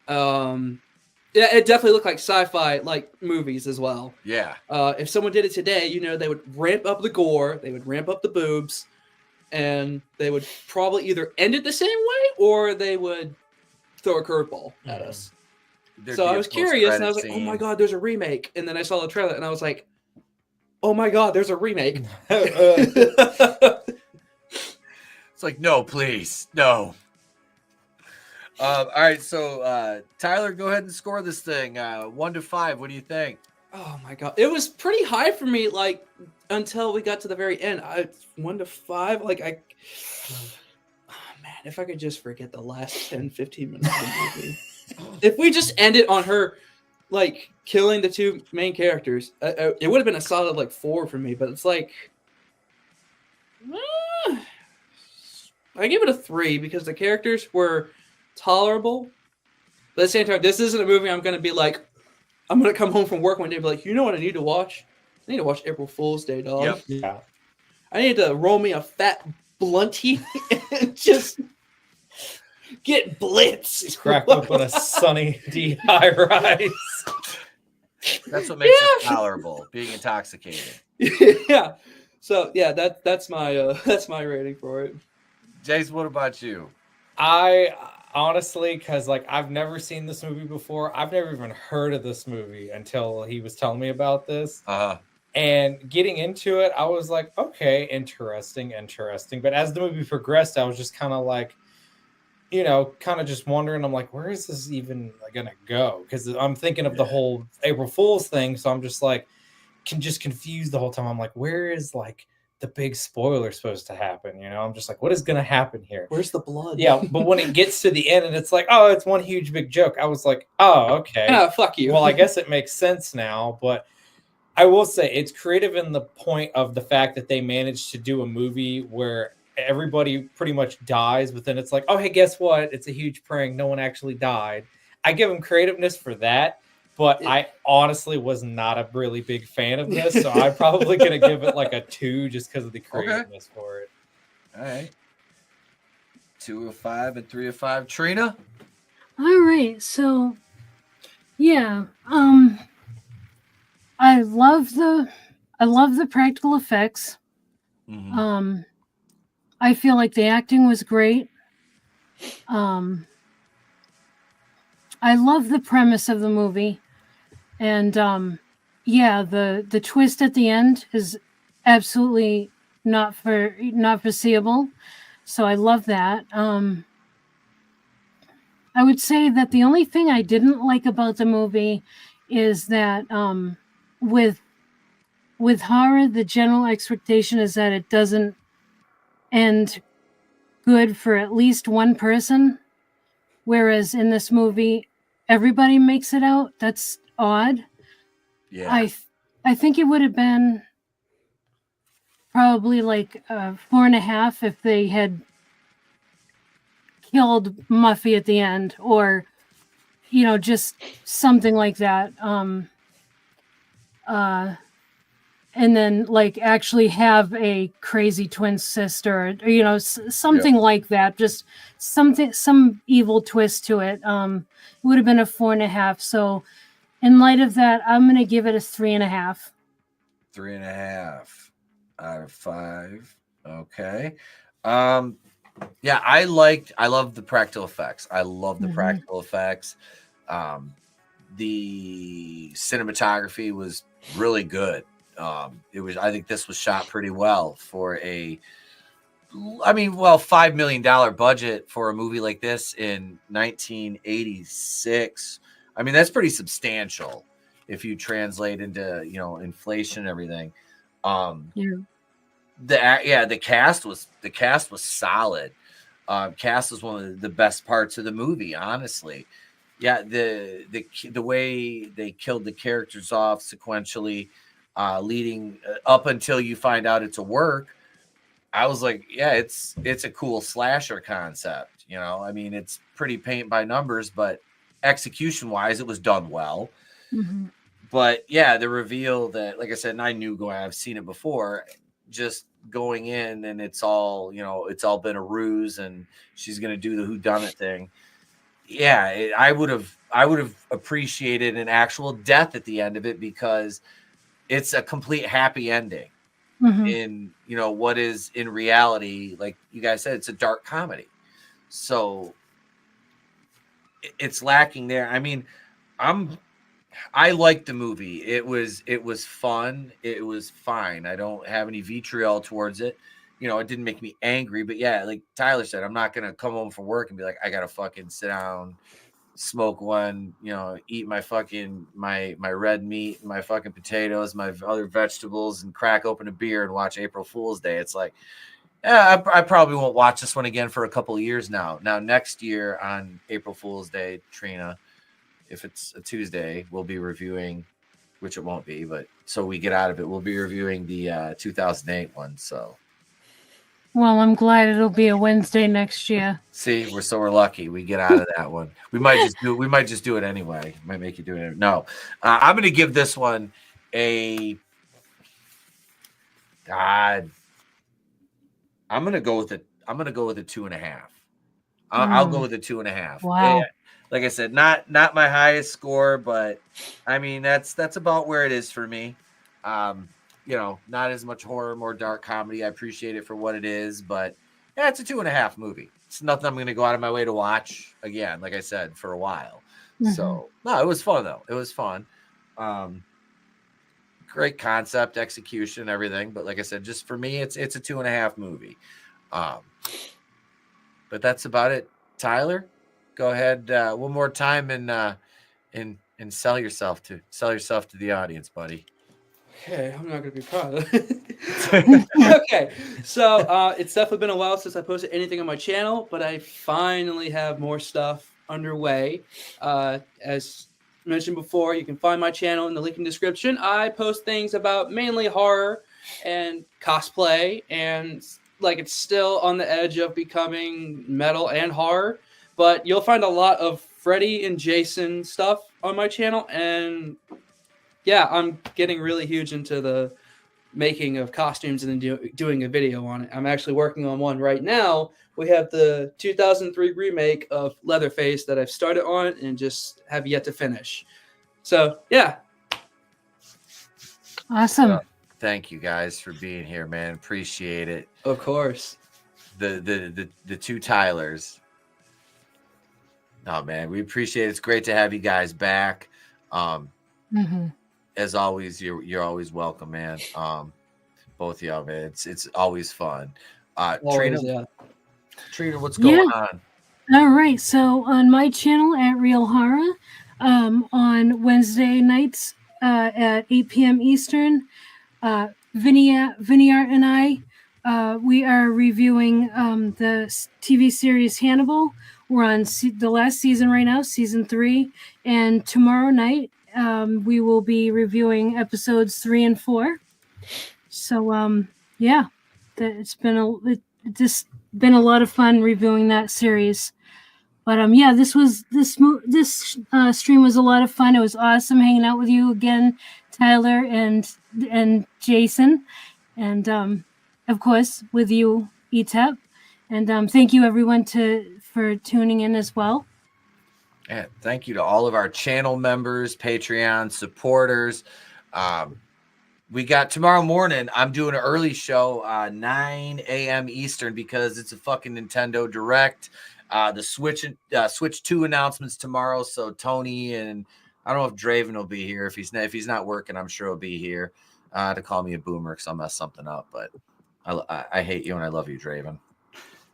yeah, it definitely looked like sci-fi like movies as well. Yeah. If someone did it today, you know, they would ramp up the gore, they would ramp up the boobs, and they would probably either end it the same way or they would throw a curveball at us. So I was curious, and I was like, "Oh my god, there's a remake!" And then I saw the trailer, and I was like, "Oh my god, there's a remake!" It's like, no, please, no. All right, so Tyler, go ahead and score this thing 1 to 5. What do you think? Oh my god, it was pretty high for me, like until we got to the very end. 1 to 5, like oh man, if I could just forget the last 10-15 minutes of the movie. If we just ended on her like killing the two main characters, it would have been a solid like 4 for me, but it's like I give it a 3 because the characters were tolerable, but at the same time, this isn't a movie I'm going to be like, I'm going to come home from work one day and be like, you know what I need to watch? I need to watch April Fool's Day, dog. Yep. Yeah. I need to roll me a fat blunty and just get blitzed. Crack open a Sunny D high rise. That's what makes it tolerable, being intoxicated. Yeah. So yeah, that's my rating for it. Jace, what about you? I honestly, because like I've never seen this movie before. I've never even heard of this movie until he was telling me about this. And getting into it, I was like, okay, interesting. But as the movie progressed, I was just kind of like, you know, kind of just wondering. I'm like, where is this even gonna go? Because I'm thinking of the whole April Fool's thing, so I'm just like, just confused the whole time. I'm like, where is like the big spoiler supposed to happen? You know, I'm just like, what is gonna happen here? Where's the blood? Yeah, but when it gets to the end and it's like, oh, it's one huge big joke, I was like, oh, okay. Fuck you. Well, I guess it makes sense now, but I will say it's creative in the point of the fact that they managed to do a movie where everybody pretty much dies, but then it's like, oh, hey, guess what? It's a huge prank. No one actually died. I give them creativeness for that, but I honestly was not a really big fan of this, so I'm probably going to give it like a 2 just because of the creativeness for it. All right. 2 of 5 and 3 of 5. Trina? All right, so yeah, I love the practical effects. I feel like the acting was great. I love the premise of the movie, and yeah, the twist at the end is absolutely not foreseeable. So I love that. I would say that the only thing I didn't like about the movie is that with horror, the general expectation is that it doesn't end good for at least one person, whereas in this movie, everybody makes it out. That's odd. Yeah. I think it would have been probably like 4.5 if they had killed Muffy at the end, or you know, just something like that. And then like actually have a crazy twin sister, or you know, something like that. Just some evil twist to it. It would have been a 4.5. So, in light of that, I'm gonna give it a 3.5. 3.5 out of 5. Okay. Yeah, I love the practical effects. I love the practical effects. The cinematography was really good. I think this was shot pretty well for $5 million budget for a movie like this in 1986. I mean, that's pretty substantial if you translate into, inflation and everything. The cast was solid. Cast was one of the best parts of the movie, honestly. Yeah, the way they killed the characters off sequentially, leading up until you find out it's a work. I was like, yeah, it's a cool slasher concept. I mean, it's pretty paint by numbers, but execution wise, it was done well. But yeah, the reveal that, like I said, and I knew I've seen it before, just going in and it's all been a ruse and she's going to do the whodunit thing. Yeah, I would have appreciated an actual death at the end of it, because it's a complete happy ending. In what is in reality, like you guys said, it's a dark comedy, so it's lacking there. I mean, I liked the movie. It was fun. It was fine. I don't have any vitriol towards it. It didn't make me angry, but yeah, like Tyler said, I'm not gonna come home from work and be like, I gotta fucking sit down, smoke one, eat my fucking my red meat, my fucking potatoes, my other vegetables, and crack open a beer and watch April Fool's Day. It's like, yeah, I probably won't watch this one again for a couple of years now. Now, next year on April Fool's Day, Trina, if it's a Tuesday, we'll be reviewing, which it won't be, but so we get out of it, we'll be reviewing the 2008 one. So. Well, I'm glad it'll be a Wednesday next year. See, we're lucky. We get out of that one. We might just do it anyway. Might make you do it. No, I'm going to give this one a. God, I'm going to go with it. I'm going to go with a 2.5. I'll go with a 2.5. Wow. Like I said, not my highest score, but I mean that's about where it is for me. Not as much horror, more dark comedy. I appreciate it for what it is, but yeah, it's a 2.5 movie. It's nothing I'm going to go out of my way to watch again, like I said, for a while. So no, it was fun though. It was fun. Great concept, execution, everything. But like I said, just for me, it's a 2.5 movie. But that's about it. Tyler, go ahead one more time and sell yourself to the audience, buddy. Okay, I'm not going to be proud of it. Okay, so it's definitely been a while since I posted anything on my channel, but I finally have more stuff underway. As mentioned before, you can find my channel in the link in the description. I post things about mainly horror and cosplay, and like it's still on the edge of becoming metal and horror, but you'll find a lot of Freddy and Jason stuff on my channel, and yeah, I'm getting really huge into the making of costumes and then doing a video on it. I'm actually working on one right now. We have the 2003 remake of Leatherface that I've started on and just have yet to finish. So, yeah. Awesome. Thank you guys for being here, man. Appreciate it. Of course. The two Tylers. Oh, man, we appreciate it. It's great to have you guys back. As always, you're always welcome, man. Both of y'all, man. It's always fun. Trina, what's going on? All right. So on my channel at Real Horror, on Wednesday nights at 8 p.m. Eastern, Vinnieart and I, we are reviewing the TV series Hannibal. We're on the last season right now, season 3, and tomorrow night we will be reviewing episodes 3 and 4. So yeah, it's been just been a lot of fun reviewing that series. But yeah, this stream was a lot of fun. It was awesome hanging out with you again, Tyler and Jason, and of course with you, Etep. And thank you everyone for tuning in as well. And thank you to all of our channel members, Patreon supporters. We got tomorrow morning. I'm doing an early show, 9 a.m. Eastern, because it's a fucking Nintendo Direct. The Switch 2 announcements tomorrow. So Tony and I don't know if Draven will be here. If he's not working, I'm sure he'll be here to call me a boomer because I'll mess something up. But I hate you and I love you, Draven.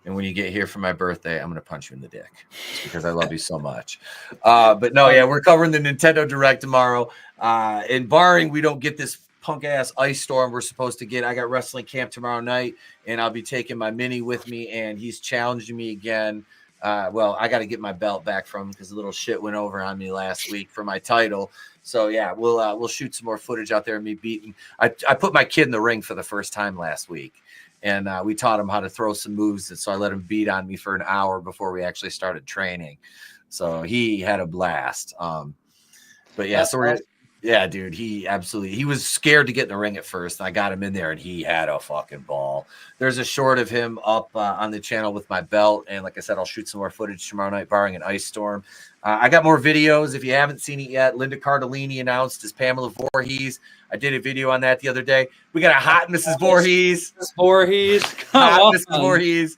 And when you get here for my birthday, I'm going to punch you in the dick just because I love you so much. But no, yeah, we're covering the Nintendo Direct tomorrow. And barring we don't get this punk ass ice storm we're supposed to get, I got wrestling camp tomorrow night, and I'll be taking my mini with me, and he's challenging me again. Well, I got to get my belt back from him because the little shit went over on me last week for my title. So yeah, we'll shoot some more footage out there of me beating. I put my kid in the ring for the first time last week. And we taught him how to throw some moves. And so I let him beat on me for an hour before we actually started training. So he had a blast. But yeah, yeah, dude, he was scared to get in the ring at first. And I got him in there and he had a fucking ball. There's a short of him up on the channel with my belt. And like I said, I'll shoot some more footage tomorrow night, barring an ice storm. I got more videos. If you haven't seen it yet, Linda Cardellini announced as Pamela Voorhees. I did a video on that the other day. We got a hot Mrs. Voorhees. Hot Mrs. Voorhees.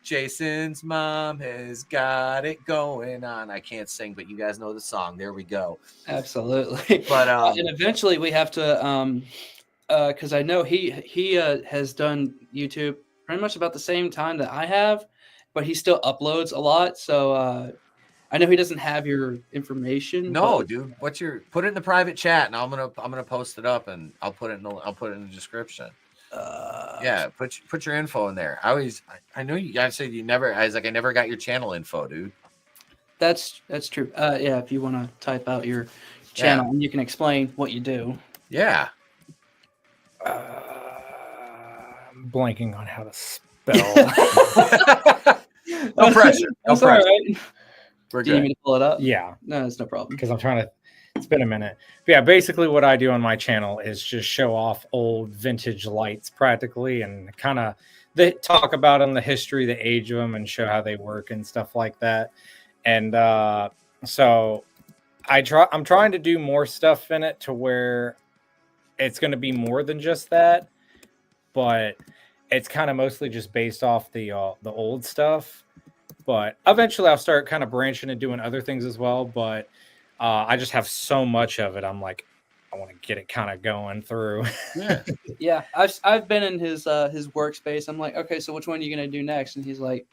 Jason's mom has got it going on. I can't sing, but you guys know the song. There we go. Absolutely. But and eventually we have to because I know he has done YouTube pretty much about the same time that I have, but he still uploads a lot. So I know he doesn't have your information. No, dude. Put it in the private chat, and I'm gonna post it up, and I'll put it in the description. Yeah, put your info in there. I know you guys said you never. I was like, I never got your channel info, dude. That's true. Yeah, if you want to type out your channel, and you can explain what you do. Yeah. I'm blanking on how to spell. No pressure. No pressure. Right. We're Do you good. need me to pull it up? Yeah. No, it's no problem. Because I'm trying to. It's been a minute. But yeah, basically what I do on my channel is just show off old vintage lights practically, and kind of talk about them, the history, the age of them, and show how they work and stuff like that. And so I'm trying to do more stuff in it to where it's going to be more than just that, but it's kind of mostly just based off the old stuff. But eventually I'll start kind of branching and doing other things as well. But I just have so much of it. I'm like, I want to get it kind of going through. Yeah. Yeah, I've been in his workspace. I'm like, okay, so which one are you gonna do next? And he's like,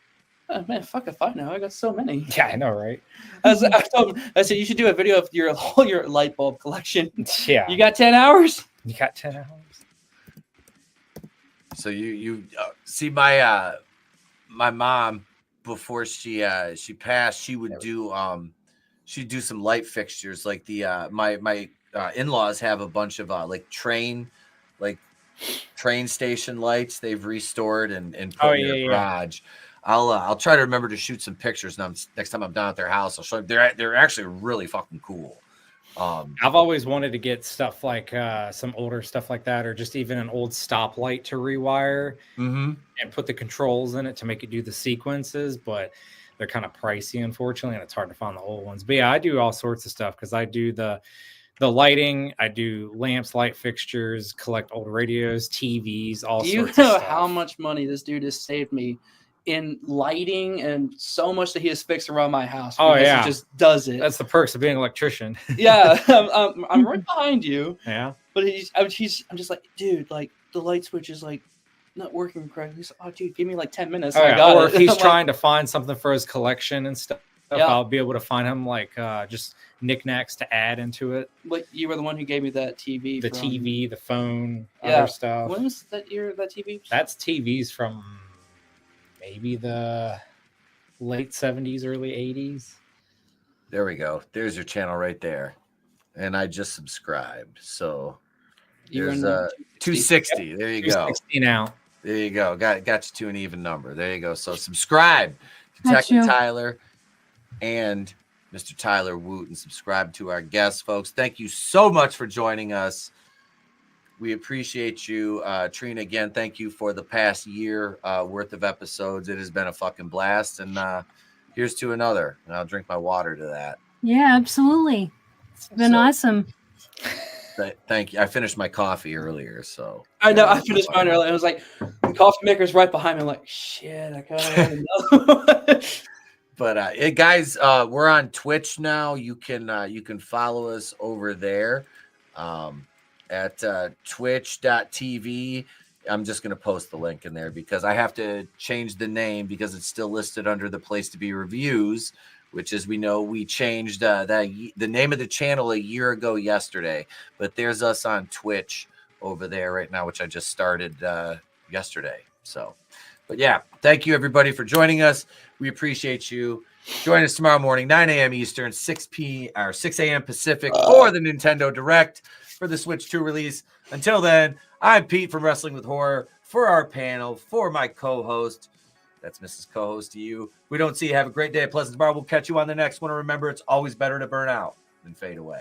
oh, man, fuck if I know. I got so many. Yeah, I know, right? I told him, I said you should do a video of your whole light bulb collection. Yeah. You got 10 hours? You got 10 hours. So you see my my mom before she passed, she would do she'd do some light fixtures like the my in-laws have a bunch of like train station lights they've restored and put in their garage. I'll try to remember to shoot some pictures next time I'm down at their house. I'll show them. They're actually really fucking cool. I've always wanted to get stuff like some older stuff like that, or just even an old stoplight to rewire and put the controls in it to make it do the sequences, but they're kind of pricey, unfortunately, and it's hard to find the old ones. But yeah, I do all sorts of stuff because I do the lighting, I do lamps, light fixtures, collect old radios, TVs, all sorts of stuff. Do you know how much money this dude has saved me in lighting, and so much that he has fixed around my house? Oh yeah, he just does it. That's the perks of being an electrician. Yeah, I'm right behind you. Yeah, but I'm just like, dude, like the light switch is like not working correctly. He's like, oh, dude, give me like 10 minutes. Oh, I got or it. if he's I'm trying to find something for his collection and stuff, Yeah. I'll be able to find him like just knickknacks to add into it. Like you were the one who gave me that TV. The TV, the phone, Yeah. other stuff. When was that year? That TV? That's TVs from maybe the late 70s, early 80s. There we go. There's your channel right there. And I just subscribed. So there's 260. There you go. 260 now. There you go. Got you to an even number. There you go. So subscribe to Got Tech you. Tyler and Mr. Tyler Wooten. Subscribe to our guests, folks. Thank you so much for joining us. We appreciate you. Trina, again, thank you for the past year worth of episodes. It has been a fucking blast. And here's to another. And I'll drink my water to that. Yeah, absolutely. It's been awesome. Thank you. I finished my coffee earlier, so I know. I finished mine earlier. I was like, the coffee maker's right behind me. I'm like, shit, I kind of want another one. But guys, we're on Twitch now. You can follow us over there at twitch.tv. I'm just going to post the link in there because I have to change the name because it's still listed under the place to be reviews, which is, we changed the name of the channel a year ago yesterday, but there's us on Twitch over there right now, which I just started yesterday. So, but yeah, thank you everybody for joining us. We appreciate you. Join us tomorrow morning, 9 a.m. Eastern, 6 a.m. Pacific for the Nintendo Direct for the Switch 2 release. Until then, I'm Pete from Wrestling with Horror. For our panel, for my co-host, that's Mrs. Co-host to you. We don't see you. Have a great day at Pleasant Bar. We'll catch you on the next one. And remember, it's always better to burn out than fade away.